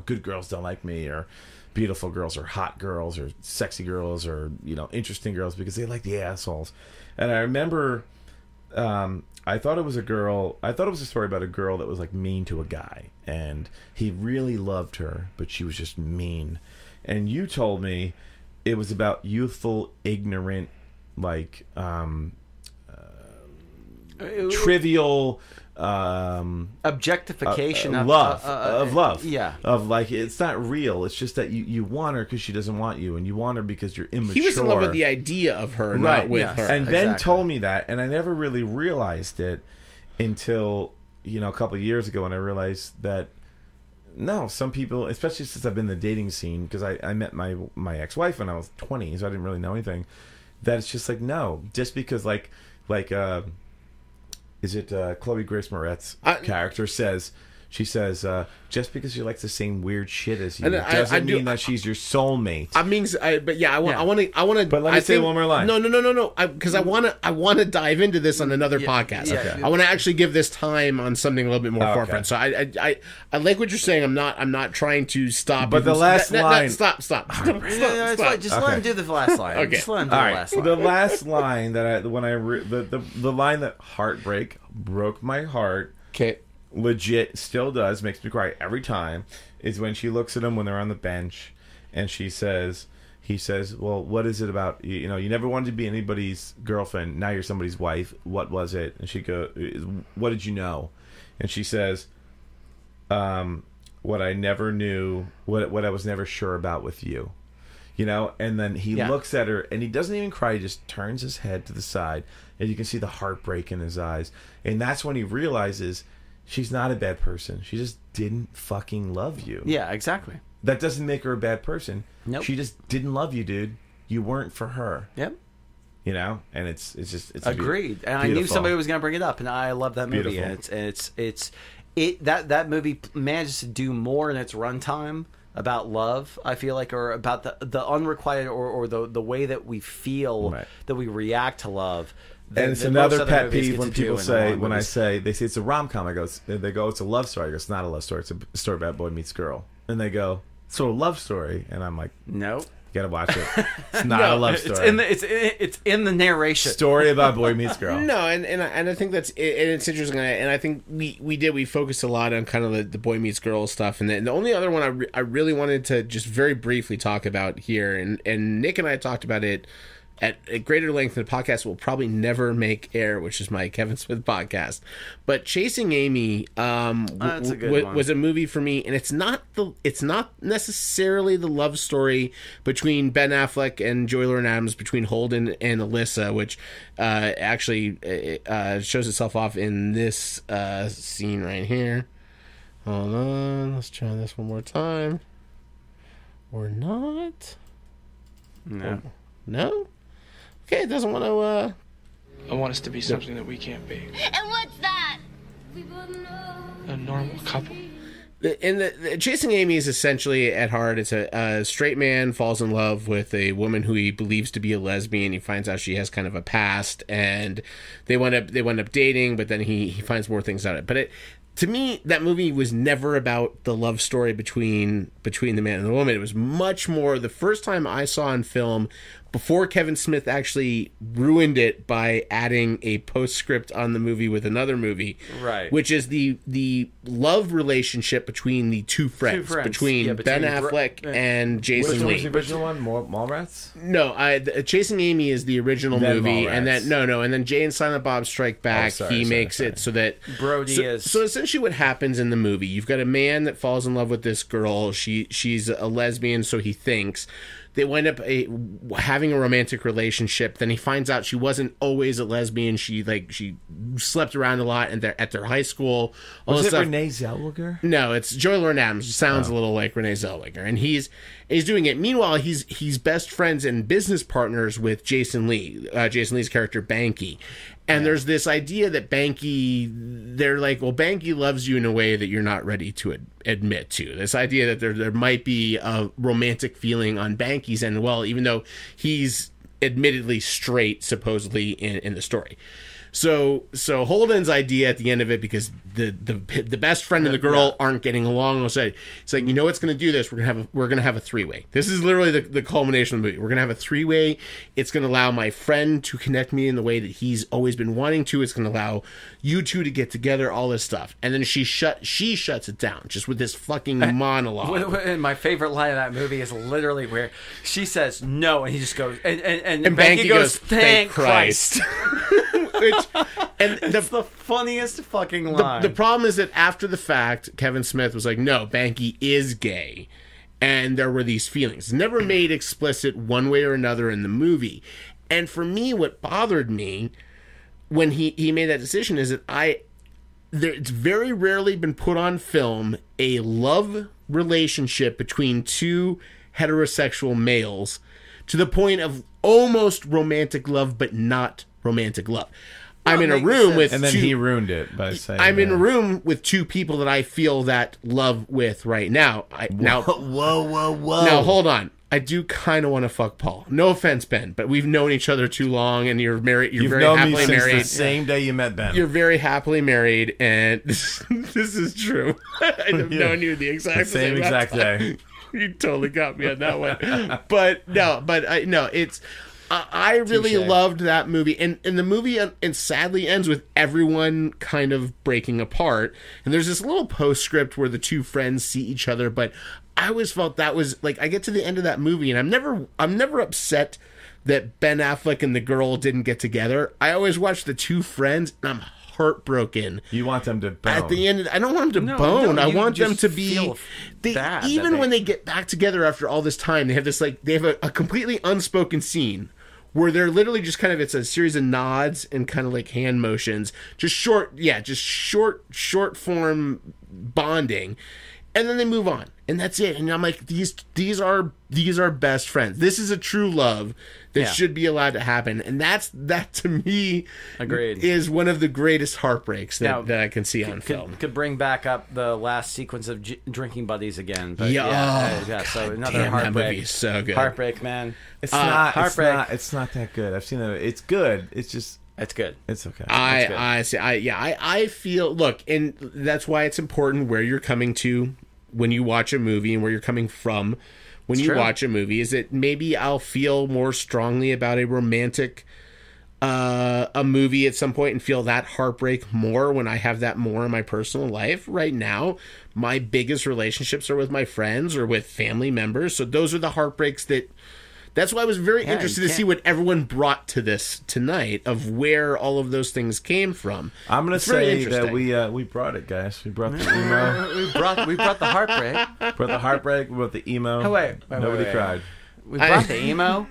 good girls don't like me, or beautiful girls, or hot girls, or sexy girls, or interesting girls because they like the assholes. And I remember, I thought it was a story about a girl that was like mean to a guy, and he really loved her, but she was just mean. And you told me it was about youthful, ignorant, like trivial objectification of love. Yeah, of like it's not real. It's just that you want her because she doesn't want you, and you want her because you're immature. He was in love with the idea of her, not with her. And Ben told me that, and I never really realized it until a couple of years ago when I realized that. No, some people, especially since I've been in the dating scene, because I met my ex-wife when I was 20, so I didn't really know anything. That it's just like, no, just because is it Chloe Grace Moretz's character says She says, just because she likes the same weird shit as you And doesn't mean that she's your soulmate. I mean, but yeah, I want to. But let me say one more line. No, because I want to dive into this on another podcast. Okay. I want to actually give this time on something a little bit more forefront. So I like what you're saying. I'm not trying to stop. But the last line. Stop. Just let him do the last line. Okay. Just let him do the last line. The last line that the line that Heartbreak broke my heart. Okay. Legit still does, makes me cry every time, is when she looks at him when they're on the bench and he says, well, what is it about, you never wanted to be anybody's girlfriend, now you're somebody's wife, what was it? And she goes, what did you know? And she says, what I never knew, what I was never sure about with you, and then he looks at her and he doesn't even cry, he just turns his head to the side and you can see the heartbreak in his eyes, and that's when he realizes she's not a bad person. She just didn't fucking love you. Yeah, exactly. That doesn't make her a bad person. Nope. She just didn't love you, dude. You weren't for her. Yep. And it's agreed. And I knew somebody was going to bring it up, and I love that movie. Beautiful. And that movie manages to do more in its runtime about love, I feel like, or about the unrequited or the way that we feel, that we react to love. And it's another pet peeve when people say, they say it's a rom-com, they go, it's a love story. I go, it's not a love story. It's a story about boy meets girl. And they go, so a love story. And I'm like, nope. You gotta watch it. It's not a love story. It's in the narration. Story about boy meets girl. No, and I think that's it's interesting. And I think we focused a lot on kind of the boy meets girl stuff. And the only other one I really wanted to just very briefly talk about here, and Nick and I talked about it at greater length in the podcast will probably never make air, which is my Kevin Smith podcast. But Chasing Amy was a movie for me, and it's not necessarily the love story between Ben Affleck and Joey Lauren Adams, between Holden and Alyssa, which actually shows itself off in this scene right here. Hold on, let's try this one more time. Or not? No. No? Okay, it doesn't want to, I want us to be something that we can't be. And what's that? A normal couple. The Chasing Amy is essentially, at heart, it's a straight man falls in love with a woman who he believes to be a lesbian. He finds out she has kind of a past, and they wind up dating, but then he finds more things out of it. But to me, that movie was never about the love story between the man and the woman. It was much more, the first time I saw on film, before Kevin Smith actually ruined it by adding a postscript on the movie with another movie, right? Which is the love relationship between the two friends. Between Ben Affleck and Jason Lee. Which was the original one? Mallrats? No, Chasing Amy is the original movie, Mallrats. and then Jay and Silent Bob Strike Back. He makes it so that Brody is. So essentially, what happens in the movie? You've got a man that falls in love with this girl. She's a lesbian, so he thinks. They wind up having a romantic relationship. Then he finds out she wasn't always a lesbian. She slept around a lot at their high school. Was it Renee Zellweger? No, it's Joey Lauren Adams. Sounds a little like Renee Zellweger, and he's doing it. Meanwhile, he's best friends and business partners with Jason Lee. Jason Lee's character Banky. And there's this idea that they're like, well, Banky loves you in a way that you're not ready to admit to. This idea that there might be a romantic feeling on Banky's end, well, even though he's admittedly straight, supposedly, in the story. So Holden's idea at the end of it, because the best friend and the girl aren't getting along, it's like, you know what's going to do this? We're gonna have a three-way. This is literally the culmination of the movie. We're gonna have a three-way. It's gonna allow my friend to connect me in the way that he's always been wanting to. It's gonna allow you two to get together. All this stuff, and then she shuts it down just with this fucking monologue. And my favorite line of that movie is literally where she says no, and he just goes, and Banky goes, "Thank Christ." It's the funniest fucking line. The problem is that after the fact, Kevin Smith was like, no, Banky is gay. And there were these feelings. Never made explicit one way or another in the movie. And for me, what bothered me when he made that decision is that it's very rarely been put on film a love relationship between two heterosexual males to the point of almost romantic love, but not romantic love. I'm in a room with and then two, he ruined it by saying I'm in a room with two people that I feel that love with right now. Now, Now hold on. I do kind of want to fuck Paul. No offense, Ben, but we've known each other too long, and you're married. You've very known happily me since married. the same day you met Ben. You're very happily married, and this is true. I've known you the same exact day. You totally got me on that one. But it's. I really loved that movie, and the movie and sadly ends with everyone kind of breaking apart. And there's this little postscript where the two friends see each other, but I always felt that was like, I get to the end of that movie, and I'm never upset that Ben Affleck and the girl didn't get together. I always watch the two friends, and I'm heartbroken. You want them to bone. At the end, I don't want them to bone. I want them to be. Even when they get back together after all this time, they have this a completely unspoken scene where they're literally just kind of, it's a series of nods and kind of like hand motions, just short form bonding, and then they move on, and that's it. And I'm like, these are best friends. This is a true love that should be allowed to happen, and that to me, agreed, is one of the greatest heartbreaks that I can see on film. Could bring back up the last sequence of drinking buddies again. But so another Heartbreak. That movie is so good. Heartbreak, man. It's not that good. I've seen it. It's good. It's just. It's good. It's okay. I feel, look, and that's why it's important where you're coming to when you watch a movie and where you're coming from when you watch a movie. Is that maybe I'll feel more strongly about a romantic a movie at some point and feel that heartbreak more when I have that more in my personal life. Right now, my biggest relationships are with my friends or with family members. So those are the heartbreaks that's why I was very interested to see what everyone brought to this tonight, of where all of those things came from. I'm going to say that we brought it, guys. We brought the emo. we brought the heartbreak. Brought the heartbreak. We brought the emo. Oh, wait. Nobody cried. We brought the emo.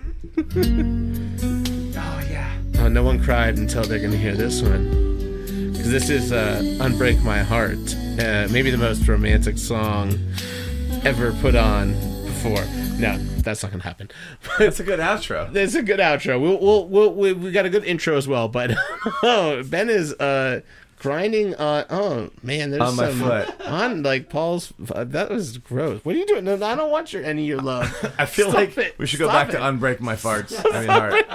Oh, no one cried until they're going to hear this one. Because this is Unbreak My Heart. Maybe the most romantic song ever put on before. No, that's not going to happen. That's a good outro. It's a good outro. We got a good intro as well. But Ben is grinding on. Oh man, there's on my foot on like Paul's. That was gross. What are you doing? No, I don't want any of your love. I feel we should go back to Unbreak My Farts. Heart.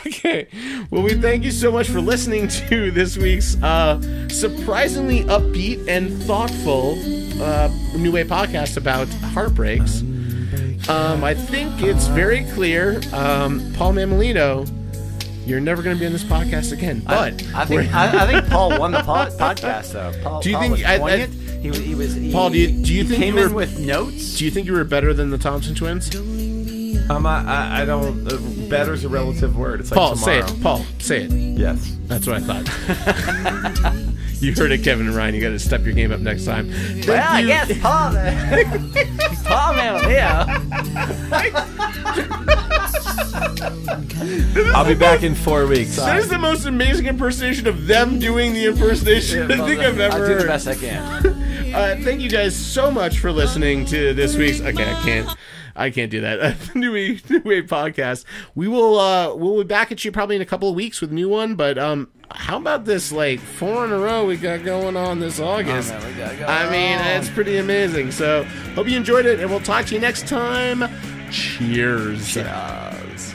Okay. Well, we thank you so much for listening to this week's surprisingly upbeat and thoughtful New Way podcast about heartbreaks. I think it's very clear, Paul Mamolino, you're never going to be on this podcast again. But I think Paul won the podcast, though. Paul, do you think? Paul, do you think came you were in with notes? Do you think you were better than the Thompson twins? I don't. Better's a relative word. It's like Paul, tomorrow. say it. Paul, say it. Yes, that's what I thought. You heard it, Kevin and Ryan. You got to step your game up next time. I guess Paul. Paul I'll be back in 4 weeks. That is the most amazing impersonation of them doing the impersonation I think I've ever heard. I'll do the best I can. Thank you guys so much for listening to this week's. Okay, I can't do that. New Way podcast. We'll be back at you probably in a couple of weeks with a new one. But how about this 4 in a row we got going on this August? I mean, it's pretty amazing. So hope you enjoyed it, and we'll talk to you next time. Cheers. Cheers.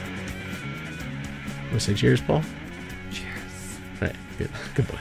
Want to say cheers, Paul? Cheers. All right. Good. Goodbye.